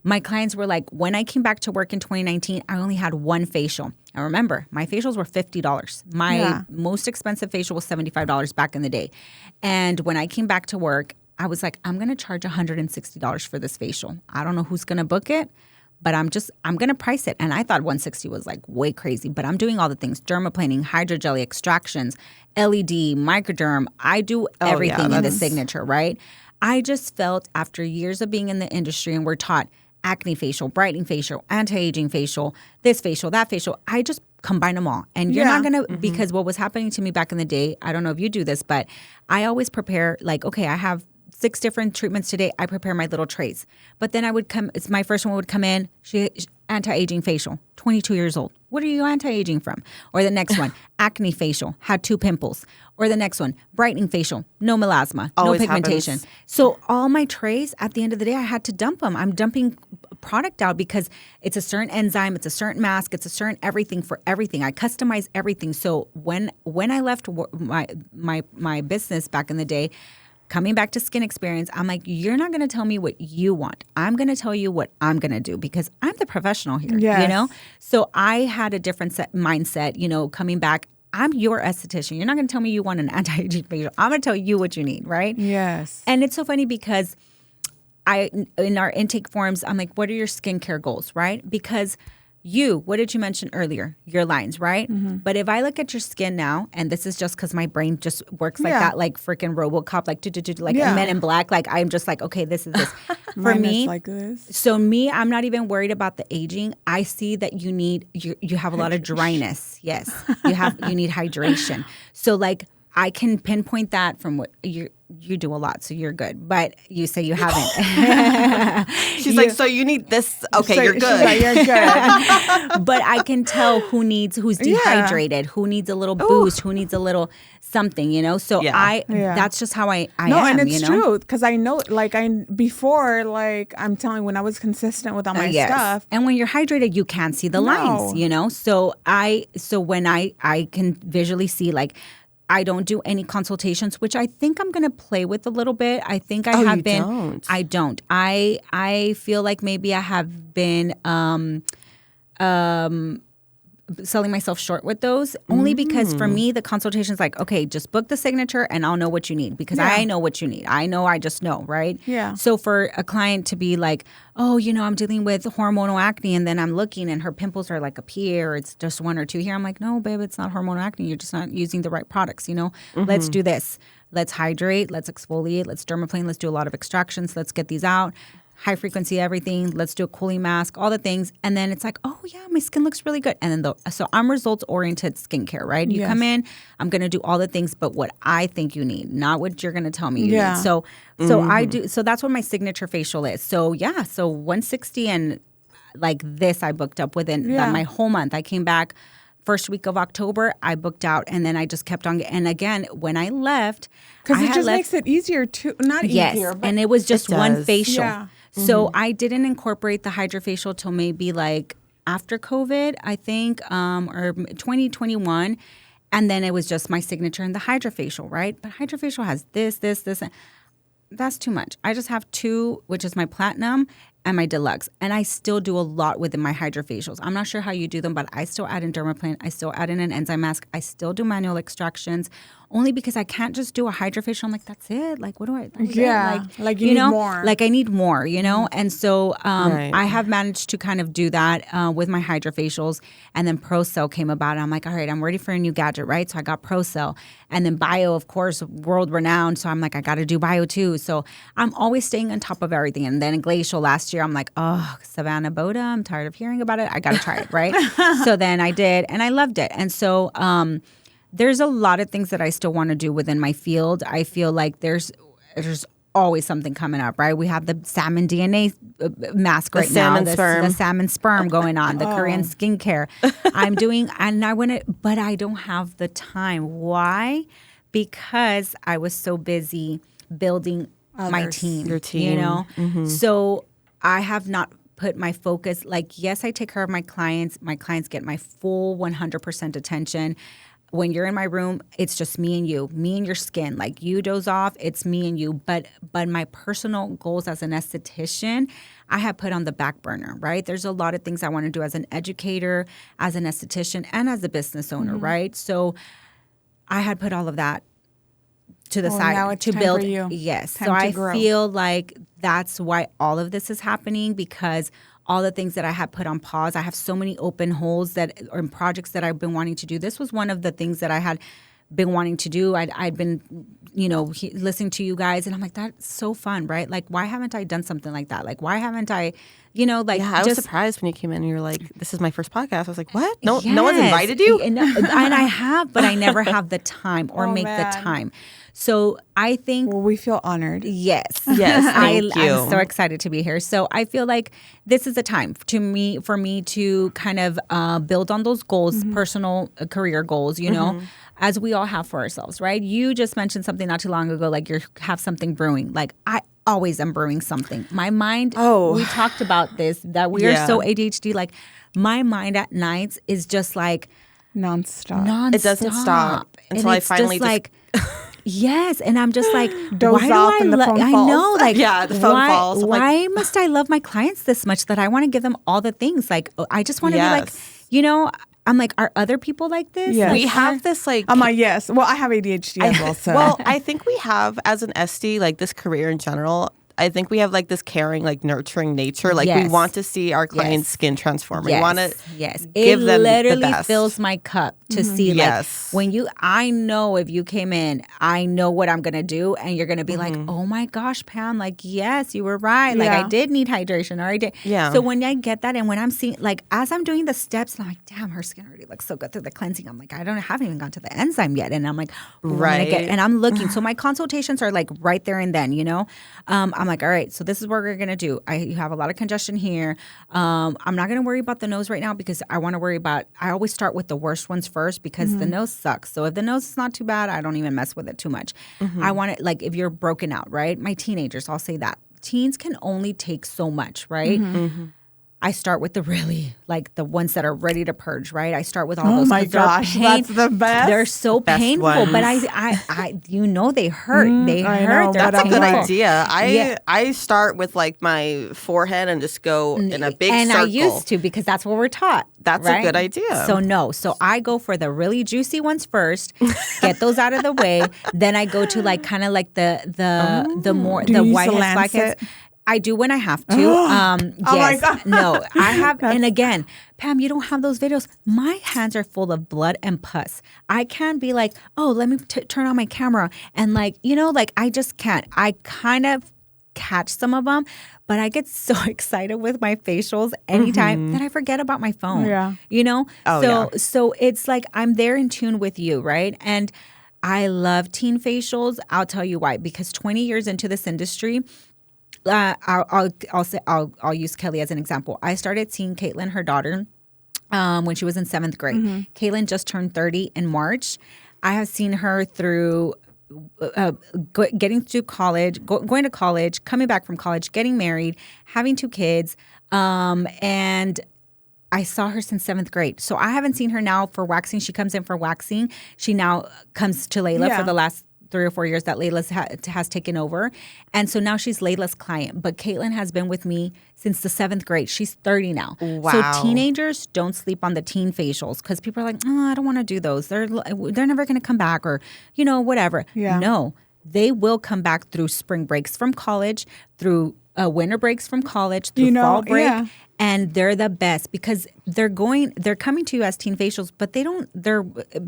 [SPEAKER 2] my clients were like, when I came back to work in 2019, I only had one facial. I remember my facials were $50. My most expensive facial was $75 back in the day. And when I came back to work, I was like, I'm going to charge $160 for this facial. I don't know who's going to book it, but I'm going to price it. And I thought $160 was like way crazy, but I'm doing all the things: dermaplaning, hydrogel extractions, LED, microderm. I do everything in the signature, right? I just felt after years of being in the industry, and we're taught acne facial, brightening facial, anti-aging facial, this facial, that facial. I just combine them all. And you're not going to, because what was happening to me back in the day, I don't know if you do this, but I always prepare like, okay, I have 6 different treatments today. I prepare my little trays. But then it's my first one would come in, anti-aging facial, 22 years old. What are you anti-aging from? Or the next one, acne facial, had 2 pimples. Or the next one, brightening facial, no melasma,
[SPEAKER 3] always
[SPEAKER 2] no pigmentation.
[SPEAKER 3] Happens.
[SPEAKER 2] So all my trays, at the end of the day, I had to dump them. I'm dumping product out because it's a certain enzyme, it's a certain mask, it's a certain everything for everything. I customize everything. So when I left my business back in the day, coming back to Skin Experience, I'm like, you're not going to tell me what you want. I'm going to tell you what I'm going to do because I'm the professional here, you know? So I had a different mindset, you know, coming back. I'm your esthetician. You're not going to tell me you want an anti-aging facial. I'm going to tell you what you need, right?
[SPEAKER 1] Yes.
[SPEAKER 2] And it's so funny because in our intake forms, I'm like, what are your skincare goals, right? Because what did you mention earlier? Your lines, right? Mm-hmm. But if I look at your skin now, and this is just because my brain just works like that, like freaking RoboCop, like Men in Black, like I'm just like, okay, this is this. For me,
[SPEAKER 1] like this.
[SPEAKER 2] So I'm not even worried about the aging. I see that you have a lot of dryness. Yes, you need hydration. So like I can pinpoint that from what you do a lot, so you're good. But you say you haven't.
[SPEAKER 3] She's like, so you need this. Okay, you're good.
[SPEAKER 1] Like, you're good.
[SPEAKER 2] But I can tell who's dehydrated, who needs a little boost, who needs a little something, you know? So that's just how I am,
[SPEAKER 1] and it's
[SPEAKER 2] you know?
[SPEAKER 1] true because I know, like before, like I'm telling you, when I was consistent with all my stuff.
[SPEAKER 2] And when you're hydrated, you can't see the lines, you know? So when I can visually see, like, I don't do any consultations, which I think I'm going to play with a little bit. I think I have been.
[SPEAKER 3] Don't.
[SPEAKER 2] I don't. I feel like maybe I have been selling myself short with those only because for me the consultation is like, okay, just book the signature and I'll know what you need because I know what you need. I just know, right?
[SPEAKER 1] Yeah.
[SPEAKER 2] So for a client to be like, oh, you know, I'm dealing with hormonal acne and then I'm looking and her pimples are like up here, it's just 1 or 2 here. I'm like, no, babe, it's not hormonal acne. You're just not using the right products, you know? Let's do this. Let's hydrate. Let's exfoliate. Let's dermaplane. Let's do a lot of extractions. Let's get these out. high frequency everything. Let's do a cooling mask, all the things. And then it's like, oh yeah, my skin looks really good. And then so I'm results oriented skincare, right? You come in, I'm going to do all the things, but what I think you need, not what you're going to tell me you need. So I do. So that's what my signature facial is. So yeah, so 160 and like this, I booked up within my whole month. I came back first week of October, I booked out, and then I just kept on. And again, when I left,
[SPEAKER 1] because it just makes it easier to easier, but
[SPEAKER 2] and it was just one facial.
[SPEAKER 1] Yeah.
[SPEAKER 2] So I didn't incorporate the hydrofacial till maybe like after COVID, I think, or 2021. And then it was just my signature and the hydrofacial, right? But hydrofacial has this. That's too much. I just have 2, which is my platinum and my deluxe. And I still do a lot within my hydrofacials. I'm not sure how you do them, but I still add in dermaplane. I still add in an enzyme mask. I still do manual extractions only because I can't just do a hydrofacial. I'm like, that's it. Like, what do I?
[SPEAKER 1] Like you need more.
[SPEAKER 2] Like I need more, you know? And so I have managed to kind of do that with my hydrofacials. And then ProCell came about. And I'm like, all right, I'm ready for a new gadget, right? So I got ProCell. And then Bio, of course, world renowned. So I'm like, I got to do Bio too. So I'm always staying on top of everything. And then Glacial last year, I'm like, oh, Savannah Boda, I'm tired of hearing about it. I got to try it, right? So then I did, and I loved it. And so there's a lot of things that I still want to do within my field. I feel like there's always something coming up, right? We have the salmon DNA mask right now. The salmon sperm going on, the Korean skincare. I'm doing, and I want to, but I don't have the time. Why? Because I was so busy building my team.
[SPEAKER 3] Your team.
[SPEAKER 2] You know? Mm-hmm. So I have not put my focus, like, yes, I take care of my clients. My clients get my full 100% attention. When you're in my room, it's just me and you, me and your skin. Like you doze off, it's me and you. But my personal goals as an esthetician, I have put on the back burner, right? There's a lot of things I want to do as an educator, as an esthetician, and as a business owner, right? So I had put all of that to the side
[SPEAKER 1] now it's
[SPEAKER 2] to
[SPEAKER 1] time
[SPEAKER 2] build.
[SPEAKER 1] for you.
[SPEAKER 2] Yes.
[SPEAKER 1] Time
[SPEAKER 2] so
[SPEAKER 1] to
[SPEAKER 2] I
[SPEAKER 1] grow.
[SPEAKER 2] feel like that's why all of this is happening, because all the things that I had put on pause, I have so many open holes or projects that I've been wanting to do. This was one of the things that I had been wanting to do. I'd been, listening to you guys, and I'm like, that's so fun, right? Like, why haven't I done something like that? Like, why haven't I,
[SPEAKER 3] I was surprised when you came in and you were like, this is my first podcast. I was like, what? No one's invited you?
[SPEAKER 2] And I have, but I never have the time or make the time. So I think...
[SPEAKER 1] Well, we feel honored.
[SPEAKER 2] Yes.
[SPEAKER 3] Yes, thank you.
[SPEAKER 2] I'm so excited to be here. So I feel like this is a time for me to kind of build on those goals, personal career goals, as we all have for ourselves, right? You just mentioned something not too long ago, like you have something brewing. Like I always am brewing something. My mind, we talked about this, that we are so ADHD, like my mind at nights is just like...
[SPEAKER 1] Nonstop.
[SPEAKER 3] It doesn't stop until I finally
[SPEAKER 2] like... Yes, and I'm just like,
[SPEAKER 1] Doze
[SPEAKER 2] why do
[SPEAKER 1] off
[SPEAKER 2] I
[SPEAKER 1] and the phone
[SPEAKER 2] I
[SPEAKER 1] falls.
[SPEAKER 2] know, like,
[SPEAKER 3] Yeah, the phone falls. I'm
[SPEAKER 2] why must I love my clients this much that I want to give them all the things? Like, I just want to be like, I'm like, are other people like this?
[SPEAKER 1] Yes.
[SPEAKER 2] Like,
[SPEAKER 3] we have this like...
[SPEAKER 1] I'm like, yes. Well, I have ADHD as well. So.
[SPEAKER 3] Well, I think we have, as an SD, like this career in general, I think we have like this caring, like nurturing nature. Like we want to see our clients' skin transform. We want to give them the
[SPEAKER 2] literally
[SPEAKER 3] best.
[SPEAKER 2] fills my cup to see like when I know if you came in, I know what I'm going to do. And you're going to be like, oh my gosh, Pam, like, yes, you were right. Like I did need hydration or I did.
[SPEAKER 3] Yeah.
[SPEAKER 2] So when I get that and when I'm seeing, like, as I'm doing the steps, I'm like, damn, her skin already looks so good through the cleansing. I'm like, I haven't even gone to the enzyme yet. And I'm like, and I'm looking. So my consultations are like right there and then, I'm like, all right, so this is what we're going to do. You have a lot of congestion here. I'm not going to worry about the nose right now because I want to worry about, I always start with the worst ones first because the nose sucks. So if the nose is not too bad, I don't even mess with it too much. I want it, like, if you're broken out, right? My teenagers, I'll say that. Teens can only take so much, right? I start with the really, like, the ones that are ready to purge, right? I start with all those.
[SPEAKER 1] Oh my gosh, that's the best.
[SPEAKER 2] They're so painful,
[SPEAKER 3] ones.
[SPEAKER 2] but I they hurt. They hurt. They're
[SPEAKER 3] That's a good
[SPEAKER 2] painful.
[SPEAKER 3] idea. I start with like my forehead and just go in a big
[SPEAKER 2] and
[SPEAKER 3] circle.
[SPEAKER 2] I used to because that's what we're taught.
[SPEAKER 3] That's
[SPEAKER 2] right?
[SPEAKER 3] a good idea.
[SPEAKER 2] So I go for the really juicy ones first, get those out of the way. Then I go to like kind of like the more the whiteheads, blackheads. I do when I have to. Yes.
[SPEAKER 1] Oh my God.
[SPEAKER 2] No, I have. And again, Pam, you don't have those videos. My hands are full of blood and pus. I can't be like, oh, let me turn on my camera. And like, like I just can't. I kind of catch some of them, but I get so excited with my facials anytime that I forget about my phone. Yeah. You know? So it's like I'm there in tune with you, right? And I love teen facials. I'll tell you why. Because 20 years into this industry, I'll use Kelly as an example. I started seeing Caitlin, her daughter, when she was in 7th grade. Caitlin just turned 30 in March. I have seen her through getting through college, going to college, coming back from college, getting married, having 2 kids, and I saw her since 7th grade. So I haven't seen her now for waxing. She comes in for waxing. She now comes to Layla for the last 3 or 4 years that Layla has taken over. And so now she's Layla's client. But Caitlin has been with me since the 7th grade. She's 30 now. Wow. So teenagers, don't sleep on the teen facials because people are like, oh, I don't want to do those. They're never going to come back or, you know, whatever. Yeah. No, they will come back through spring breaks from college, through winter breaks from college, through fall break. Yeah. And they're the best because they're coming to you as teen facials, but their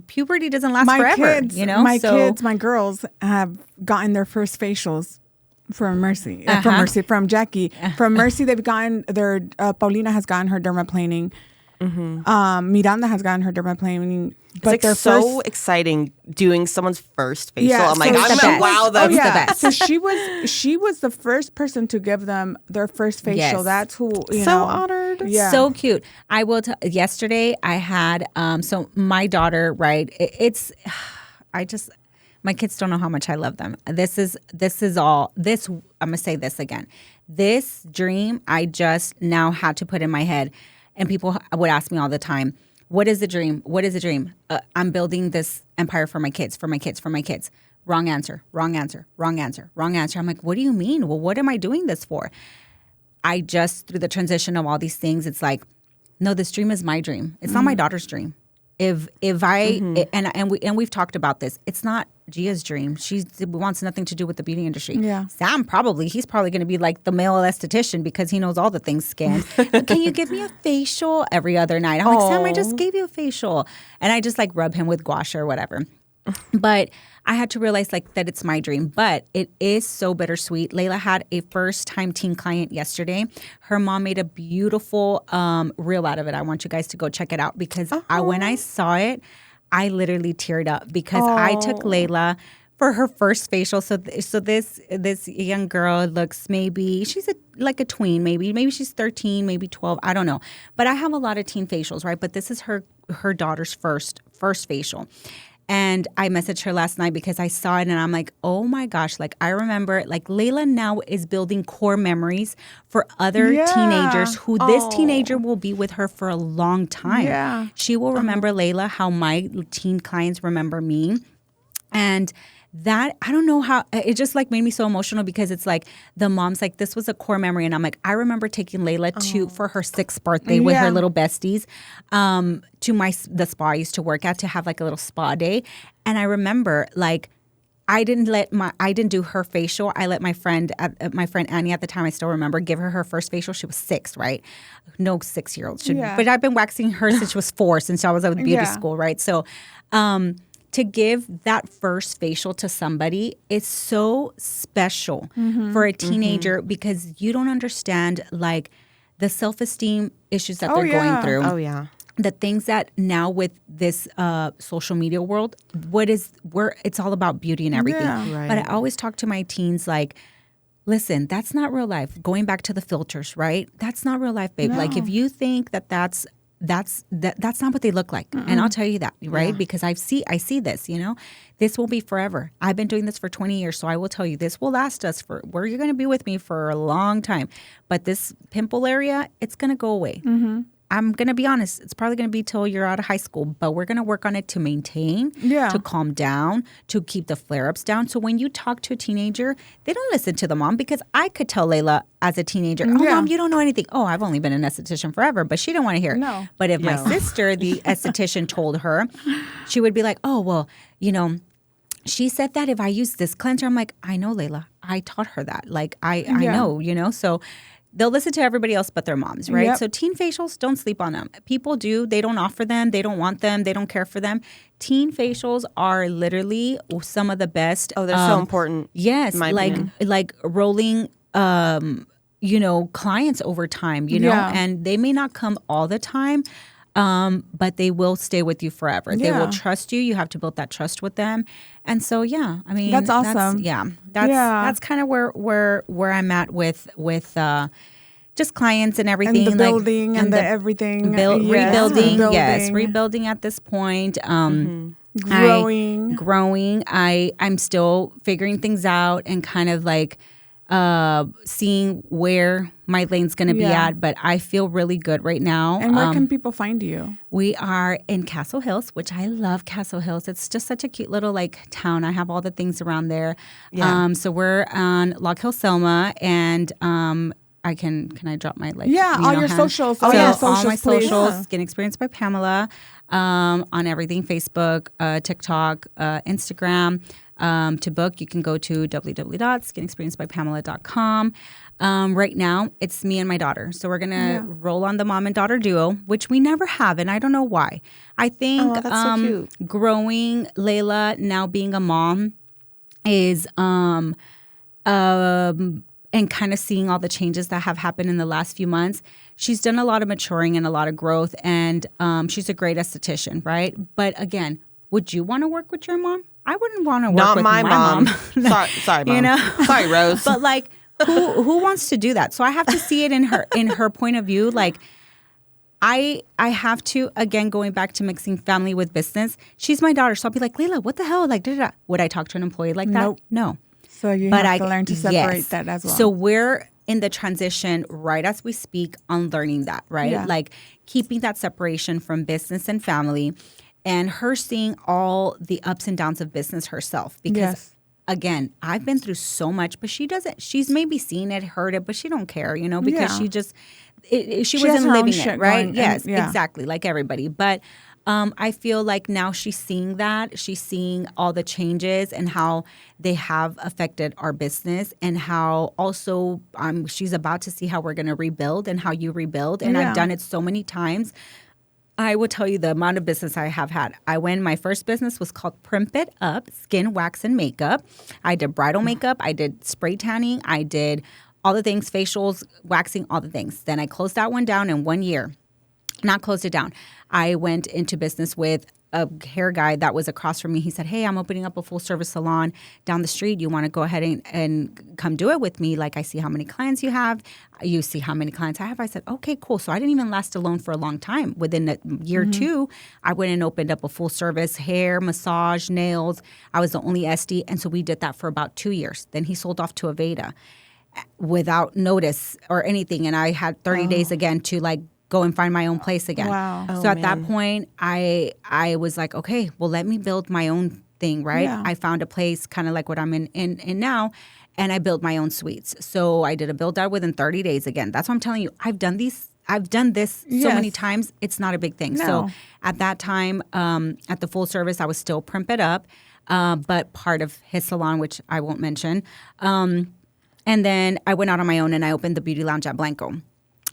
[SPEAKER 2] puberty doesn't last forever. You know,
[SPEAKER 1] my girls have gotten their first facials from Mercy, from Jackie. From Mercy, they've gotten Paulina has gotten her dermaplaning. Miranda has gotten her dermaplaning.
[SPEAKER 3] But it's so exciting doing someone's first facial. Yeah, I'm like, wow, that's the best.
[SPEAKER 1] So she was the first person to give them their first facial. Yes. That's who, you know.
[SPEAKER 3] Honored.
[SPEAKER 2] Yeah. So cute. I will yesterday I had, so my daughter, right, my kids don't know how much I love them. This is all, I'm going to say this again. This dream I just now had to put in my head. And people would ask me all the time, what is the dream? What is the dream? I'm building this empire for my kids, for my kids, for my kids. Wrong answer, wrong answer, wrong answer, wrong answer. I'm like, what do you mean? Well, what am I doing this for? I just, through the transition of all these things, it's like, no, this dream is my dream. It's not my daughter's dream. If I and we've talked about this, it's not Gia's dream. She wants nothing to do with the beauty industry. Yeah. Sam he's probably going to be like the male esthetician because he knows all the things skin. Can you give me a facial every other night? I'm like, Sam, I just gave you a facial, and I just like rub him with gua sha or whatever. But I had to realize like that it's my dream, but it is so bittersweet. Layla had a first-time teen client yesterday. Her mom made a beautiful reel out of it. I want you guys to go check it out because when I saw it, I literally teared up because I took Layla for her first facial. So this young girl looks she's like a tween, maybe she's 13, maybe 12, I don't know. But I have a lot of teen facials, right? But this is her daughter's first facial. And I messaged her last night because I saw it and I'm like, oh my gosh, like I remember like Layla now is building core memories for other teenagers who this teenager will be with her for a long time. Yeah. She will remember Layla how my teen clients remember me. And that, I don't know how, it just like made me so emotional because it's like the mom's like, this was a core memory. And I'm like, I remember taking Layla for her 6th birthday with her little besties to the spa I used to work at to have like a little spa day. And I remember like, I didn't do her facial. I let my friend Annie at the time, I still remember, give her first facial. She was 6, right? No 6-year-old should, but I've been waxing her since she was 4, since I was at beauty school, right? So, to give that first facial to somebody is so special for a teenager because you don't understand like the self-esteem issues that they're going through.
[SPEAKER 3] Oh yeah.
[SPEAKER 2] The things that now with this social media world, it's all about beauty and everything. Yeah. Right. But I always talk to my teens like, listen, that's not real life. Going back to the filters, right? That's not real life, babe. No. Like if you think that's not what they look like. And I'll tell you that, right? Yeah. Because I see this, you know, this will be forever. I've been doing this for 20 years. So I will tell you, this will last us you're going to be with me for a long time. But this pimple area, it's going to go away. I'm going to be honest. It's probably going to be till you're out of high school, but we're going to work on it to maintain, to calm down, to keep the flare-ups down. So when you talk to a teenager, they don't listen to the mom because I could tell Layla as a teenager, Mom, you don't know anything. Oh, I've only been an esthetician forever, but she didn't want to hear it. No. But if my sister, the esthetician, told her, she would be like, oh, well, you know, she said that if I use this cleanser, I'm like, I know, Layla. I taught her that. Like, I know, you know, so they'll listen to everybody else but their moms, right? Yep. So teen facials, don't sleep on them. People do. They don't offer them. They don't want them. They don't care for them. Teen facials are literally some of the best.
[SPEAKER 3] Oh, they're so important.
[SPEAKER 2] Yes. Like rolling clients over time, and they may not come all the time, but they will stay with you forever. They will trust you. You have to build that trust with them. And so, I mean,
[SPEAKER 1] that's awesome.
[SPEAKER 2] That's kind of where I'm at with just clients and everything.
[SPEAKER 1] And the building and the everything.
[SPEAKER 2] Rebuilding at this point. Growing. I'm still figuring things out and kind of like seeing where my lane's going to be at, but I feel really good right now.
[SPEAKER 1] And where can people find you?
[SPEAKER 2] We are in Castle Hills, which I love Castle Hills. It's just such a cute little like town. I have all the things around there. Yeah. So we're on Log Hill, Selma, and can I drop my
[SPEAKER 1] all your socials?
[SPEAKER 2] All my socials. Skin Experience by Pamela on everything: Facebook, TikTok, Instagram. To book, you can go to www.skinexperiencebypamela.com. Right now, it's me and my daughter. So we're going to roll on the mom and daughter duo, which we never have, and I don't know why. I think
[SPEAKER 3] that's so cute.
[SPEAKER 2] Growing Layla, now being a mom, is and kind of seeing all the changes that have happened in the last few months. She's done a lot of maturing and a lot of growth, and she's a great esthetician, right? But again, would you want to work with your mom? I wouldn't want to work with my mom.
[SPEAKER 3] Sorry, mom. Sorry, Rose.
[SPEAKER 2] But like, who wants to do that? So I have to see it in her point of view. Like, I have to, again, going back to mixing family with business. She's my daughter, so I'll be like, Layla, what the hell? Like, would I talk to an employee like that?
[SPEAKER 1] Nope.
[SPEAKER 2] No.
[SPEAKER 1] So you have to learn to separate that as well.
[SPEAKER 2] So we're in the transition right as we speak on learning that, right?
[SPEAKER 1] Yeah.
[SPEAKER 2] Like keeping that separation from business and family. And her seeing all the ups and downs of business herself. Because, again, I've been through so much, but she doesn't. She's maybe seen it, heard it, but she don't care, because she just, she wasn't living it, right? Yes, exactly, like everybody. But I feel like now she's seeing that. She's seeing all the changes and how they have affected our business, and how also she's about to see how we're going to rebuild and how you rebuild. And I've done it so many times. I will tell you the amount of business I have had. My first business was called Primp It Up, Skin, Wax, and Makeup. I did bridal makeup. I did spray tanning. I did all the things, facials, waxing, all the things. Then I closed that one down in 1 year. Not closed it down. I went into business with a hair guy that was across from me. He said, hey, I'm opening up a full service salon down the street. You want to go ahead and come do it with me? Like, I see how many clients you have. You see how many clients I have. I said, okay, cool. So I didn't even last alone for a long time. Within a year or two, I went and opened up a full service hair, massage, nails. I was the only SD. And so we did that for about 2 years. Then he sold off to Aveda without notice or anything. And I had 30 days again to like go and find my own place again.
[SPEAKER 1] Wow.
[SPEAKER 2] So at that point, I was like, okay, well, let me build my own thing, right? Yeah. I found a place kind of like what I'm in now, and I built my own suites. So I did a build out within 30 days again. That's what I'm telling you. I've done this so many times. It's not a big thing.
[SPEAKER 1] No.
[SPEAKER 2] So at that time, at the full service, I was still Primp It Up, but part of his salon, which I won't mention. And then I went out on my own and I opened the beauty lounge at Blanco.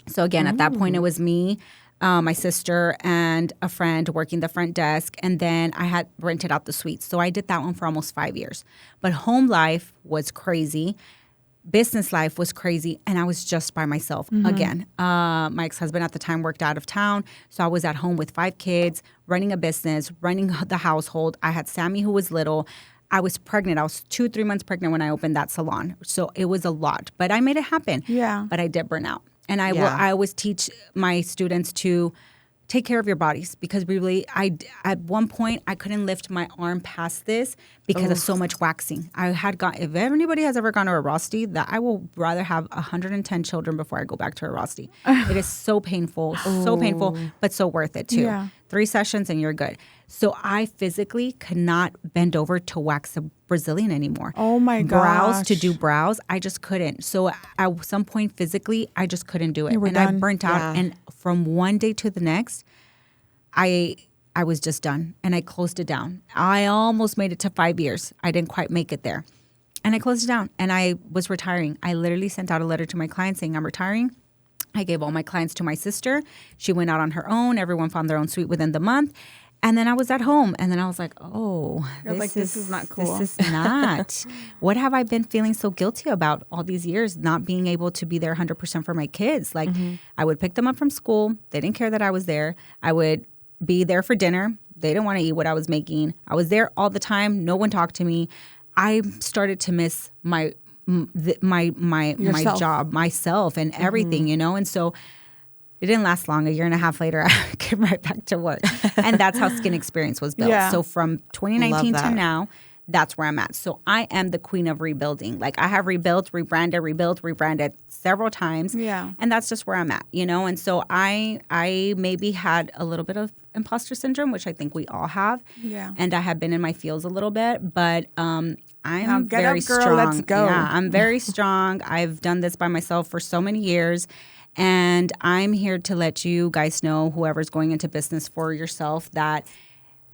[SPEAKER 2] So again, at that point, it was me, my sister, and a friend working the front desk. And then I had rented out the suites. So I did that one for almost 5 years. But home life was crazy. Business life was crazy. And I was just by myself again. My ex-husband at the time worked out of town. So I was at home with 5 kids, running a business, running the household. I had Sammy, who was little. I was pregnant. I was 2-3 months pregnant when I opened that salon. So it was a lot. But I made it happen.
[SPEAKER 1] Yeah.
[SPEAKER 2] But I did burn out. And I always teach my students to take care of your bodies, because really, at one point, I couldn't lift my arm past this because of so much waxing. If anybody has ever gone to a Rosti, that I will rather have 110 children before I go back to a Rosti. It is so painful, but so worth it too.
[SPEAKER 1] Yeah.
[SPEAKER 2] 3 sessions and you're good. So I physically could not bend over to wax a Brazilian anymore.
[SPEAKER 1] Oh my gosh.
[SPEAKER 2] Brows, to do brows, I just couldn't. So at some point physically, I just couldn't do it. And
[SPEAKER 1] done.
[SPEAKER 2] I burnt out. And from one day to the next, I was just done. And I closed it down. I almost made it to 5 years. I didn't quite make it there. And I closed it down. And I was retiring. I literally sent out a letter to my clients saying I'm retiring. I gave all my clients to my sister. She went out on her own. Everyone found their own suite within the month. And then I was at home, and then I was like, oh,
[SPEAKER 1] this is not cool.
[SPEAKER 2] This is not. What have I been feeling so guilty about all these years, not being able to be there 100% for my kids? Like, I would pick them up from school. They didn't care that I was there. I would be there for dinner. They didn't want to eat what I was making. I was there all the time. No one talked to me. I started to miss my job, myself, and everything, And so it didn't last long. A year and a half later, I came right back to work. And that's how Skin Experience was built.
[SPEAKER 1] Yeah.
[SPEAKER 2] So from 2019 to now, that's where I'm at. So I am the queen of rebuilding. Like, I have rebranded several times.
[SPEAKER 1] Yeah.
[SPEAKER 2] And that's just where I'm at, And so I maybe had a little bit of imposter syndrome, which I think we all have.
[SPEAKER 1] Yeah.
[SPEAKER 2] And I have been in my feels a little bit, but I'm
[SPEAKER 1] get
[SPEAKER 2] very
[SPEAKER 1] up, girl,
[SPEAKER 2] strong.
[SPEAKER 1] let's go.
[SPEAKER 2] Yeah, I'm very strong. I've done this by myself for so many years. And I'm here to let you guys know, whoever's going into business for yourself, that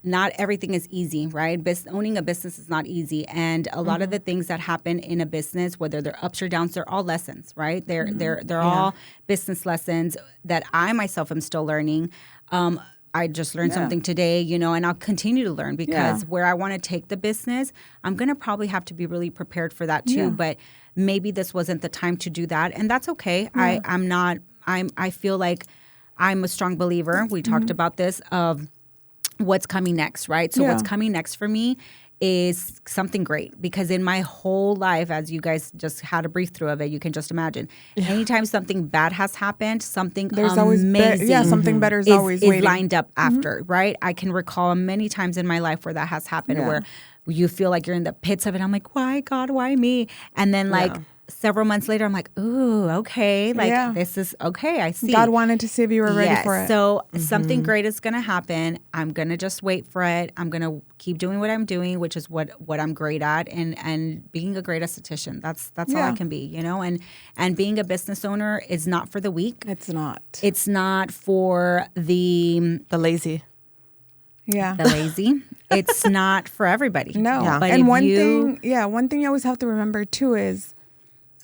[SPEAKER 2] not everything is easy, right? Owning a business is not easy. And a lot of the things that happen in a business, whether they're ups or downs, they're all lessons, right? They're all business lessons that I myself am still learning. I just learned something today, and I'll continue to learn, because where I want to take the business, I'm going to probably have to be really prepared for that too.
[SPEAKER 1] Yeah.
[SPEAKER 2] But maybe this wasn't the time to do that. And that's okay. Yeah. I feel like I'm a strong believer. We talked about this, of what's coming next, right? So what's coming next for me is something great, because in my whole life, as you guys just had a brief through of it, you can just imagine, anytime something bad has happened, something amazing
[SPEAKER 1] something better is always waiting.
[SPEAKER 2] Lined up after, right? I can recall many times in my life where that has happened, where you feel like you're in the pits of it. I'm like, why, God, why me? And then several months later, I'm like, ooh, okay. This is okay. I see.
[SPEAKER 1] God wanted to see if you were ready for it.
[SPEAKER 2] So something great is going to happen. I'm going to just wait for it. I'm going to keep doing what I'm doing, which is what I'm great at, and being a great esthetician. That's all I can be, and being a business owner is not for the weak.
[SPEAKER 1] It's not.
[SPEAKER 2] It's not for the
[SPEAKER 3] lazy.
[SPEAKER 1] Yeah.
[SPEAKER 2] The lazy. It's not for everybody.
[SPEAKER 1] No.
[SPEAKER 2] Yeah. But
[SPEAKER 1] and one thing you always have to remember too is,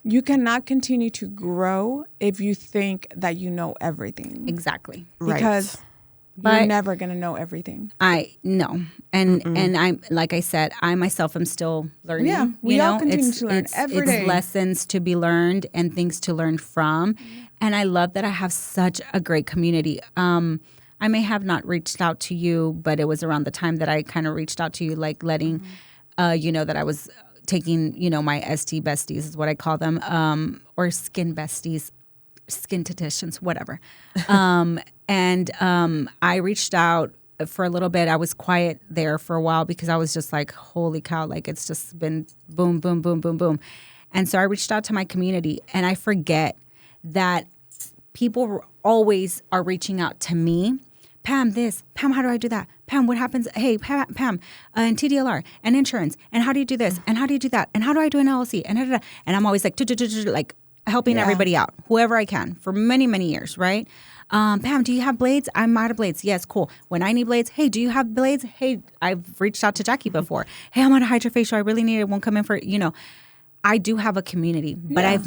[SPEAKER 1] you cannot continue to grow if you think that you know everything.
[SPEAKER 2] Exactly.
[SPEAKER 1] Because you're never going to know everything.
[SPEAKER 2] I know. And I'm, like I said, I myself am still learning.
[SPEAKER 1] Yeah, we all continue to learn every day.
[SPEAKER 2] It's lessons to be learned and things to learn from. And I love that I have such a great community. I may have not reached out to you, but it was around the time that I kind of reached out to you, like letting you know that I was taking, my ST besties is what I call them, or skin besties, skin titicians, whatever. And I reached out for a little bit. I was quiet there for a while because I was just like, holy cow, like it's just been boom, boom, boom, boom, boom. And so I reached out to my community, and I forget that people always are reaching out to me. Pam, this. Pam, how do I do that? Pam, what happens? Hey, Pam, and TDLR and insurance. And how do you do this? And how do you do that? And how do I do an LLC? And I'm always like helping everybody out, whoever I can, for many, many years, right? Pam, do you have blades? I'm out of blades. Yes, cool. When I need blades, hey, do you have blades? Hey, I've reached out to Jackie before. Hey, I'm on a hydrofacial. I really need it. Won't come in for, I do have a community, but I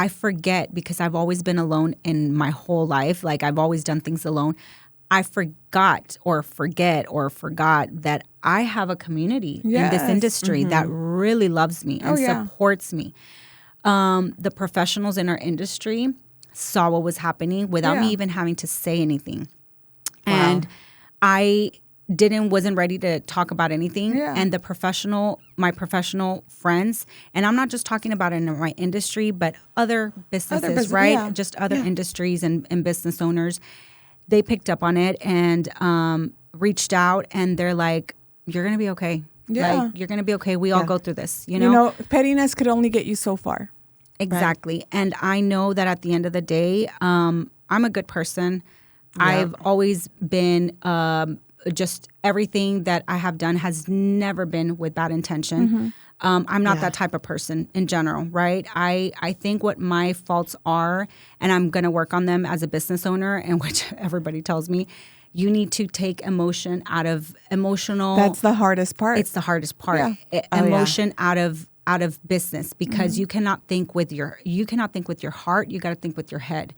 [SPEAKER 2] forget, because I've always been alone in my whole life. Like, I've always done things alone. I forgot that I have a community in this industry that really loves me and supports me. The professionals in our industry saw what was happening without me even having to say anything. Wow. And I wasn't ready to talk about anything. Yeah. And my professional friends, and I'm not just talking about in my industry, but other businesses, right? Yeah. Just other industries and business owners, they picked up on it and reached out, and they're like, you're going to be okay. Yeah. Like, you're going to be okay. We all go through this,
[SPEAKER 1] pettiness could only get you so far.
[SPEAKER 2] Exactly. Right? And I know that at the end of the day, I'm a good person. Yeah. I've always been just everything that I have done has never been with bad intention. Mm-hmm. I'm not that type of person in general, right? I think what my faults are, and I'm going to work on them as a business owner, and which everybody tells me, you need to take emotion out of emotional.
[SPEAKER 1] That's the hardest part.
[SPEAKER 2] It's the hardest part. Yeah. Emotion out of business, because you cannot think with your heart. You got to think with your head.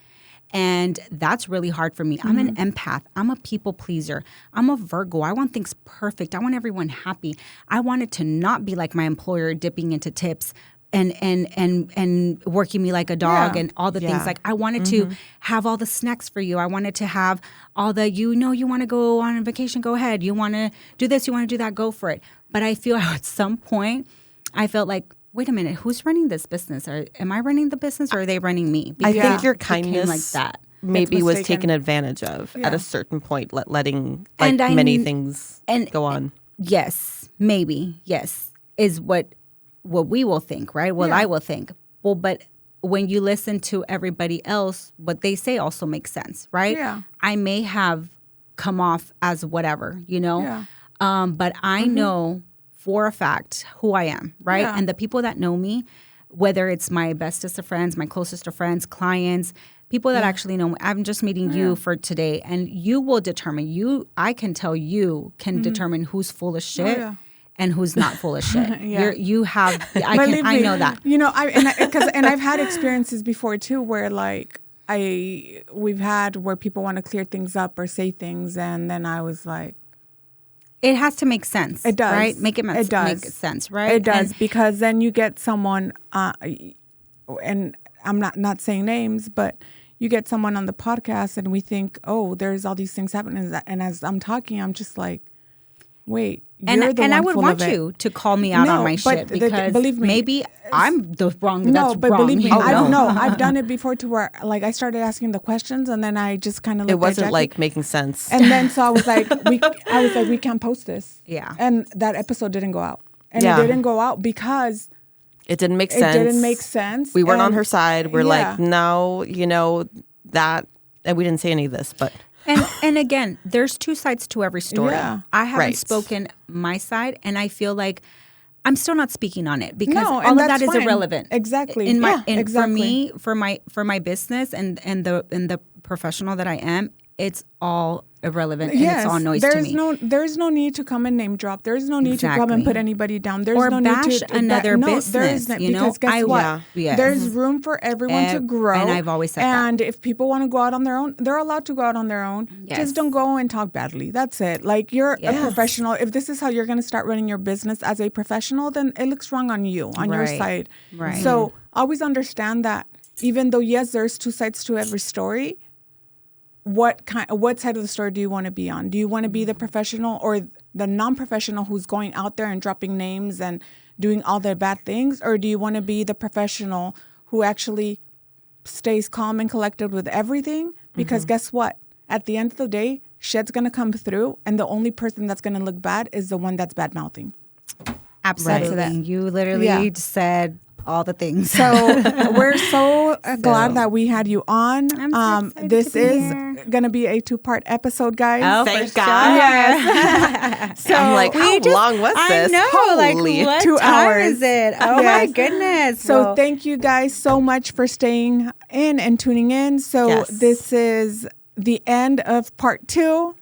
[SPEAKER 2] And that's really hard for me. I'm an empath. I'm a people pleaser. I'm a Virgo. I want things perfect. I want everyone happy. I want it to not be like my employer dipping into tips and working me like a dog and all the things. Like I wanted to have all the snacks for you. I wanted to have all the, you want to go on a vacation, go ahead. You want to do this, you want to do that, go for it. But I feel at some point, I felt like, wait a minute, who's running this business? Am I running the business or are they running me?
[SPEAKER 3] Because I think your kindness
[SPEAKER 2] like that
[SPEAKER 3] maybe was taken advantage of at a certain point, letting many things go on.
[SPEAKER 2] Yes, maybe, yes, is what we will think, right? Well, I will think. Well, but when you listen to everybody else, what they say also makes sense, right?
[SPEAKER 1] Yeah.
[SPEAKER 2] I may have come off as whatever, but I know for a fact who I am, right?
[SPEAKER 1] Yeah.
[SPEAKER 2] And the people that know me, whether it's my bestest of friends, my closest of friends, clients, people that actually know me, I'm just meeting you for today, and you will determine, I can tell you can determine who's full of shit and who's not full of shit. I know that.
[SPEAKER 1] And I've had experiences before too where like we've had where people want to clear things up or say things, and then I was like,
[SPEAKER 2] it has to make sense.
[SPEAKER 1] It does.
[SPEAKER 2] Right? Make sense, right?
[SPEAKER 1] It does, because then you get someone, and I'm not saying names, but you get someone on the podcast and we think, oh, there's all these things happening. And as I'm talking, I'm just like, wait.
[SPEAKER 2] And I would want you to call me out on my shit, because believe me, maybe I'm the wrong.
[SPEAKER 1] Believe me, I've done it before to where like I started asking the questions and then I just kind of
[SPEAKER 3] it wasn't like making sense.
[SPEAKER 1] And then so I was like, we can't post this.
[SPEAKER 2] Yeah.
[SPEAKER 1] And that episode didn't go out, and it didn't go out because
[SPEAKER 3] it didn't make sense. We weren't on her side. We're like, no, that, and we didn't say any of this, but.
[SPEAKER 2] And again, there's two sides to every story.
[SPEAKER 1] Yeah.
[SPEAKER 2] I haven't spoken my side, and I feel like I'm still not speaking on it because all of that is irrelevant.
[SPEAKER 1] Exactly.
[SPEAKER 2] For me, for my business and the professional that I am, it's all irrelevant and it's all noise to me.
[SPEAKER 1] There's no need to come and name drop. There's no need to come and put anybody down. There's no
[SPEAKER 2] bash
[SPEAKER 1] need to
[SPEAKER 2] another business.
[SPEAKER 1] Because guess what?
[SPEAKER 2] Yes.
[SPEAKER 1] There's room for everyone to grow.
[SPEAKER 2] And I've always said
[SPEAKER 1] and if people want to go out on their own, they're allowed to go out on their own.
[SPEAKER 2] Yes.
[SPEAKER 1] Just don't go and talk badly. That's it. Like you're a professional. If this is how you're going to start running your business as a professional, then it looks wrong on you, on your side.
[SPEAKER 2] Right.
[SPEAKER 1] So always understand that even though, yes, there's two sides to every story, what side of the story do you want to be on? Do you want to be the professional or the non-professional who's going out there and dropping names and doing all the bad things? Or do you want to be the professional who actually stays calm and collected with everything? Because guess what? At the end of the day, shit's going to come through, and the only person that's going to look bad is the one that's bad-mouthing.
[SPEAKER 2] Absolutely.
[SPEAKER 1] Right.
[SPEAKER 2] You literally said all the things.
[SPEAKER 1] So we're so glad that we had you on.
[SPEAKER 2] I'm so
[SPEAKER 1] this is going to be a 2-part episode, guys.
[SPEAKER 2] Oh,
[SPEAKER 3] thank
[SPEAKER 2] God.
[SPEAKER 3] God.
[SPEAKER 1] Yes. So
[SPEAKER 3] I'm like, how long was this?
[SPEAKER 2] I know.
[SPEAKER 3] Holy.
[SPEAKER 2] Like, what
[SPEAKER 1] 2
[SPEAKER 2] time
[SPEAKER 1] hours.
[SPEAKER 2] is it? Oh, my goodness.
[SPEAKER 1] So thank you guys so much for staying in and tuning in. So this is the end of part 2.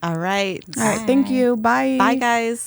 [SPEAKER 3] All right.
[SPEAKER 1] All right. Thank you. Bye.
[SPEAKER 3] Bye, guys.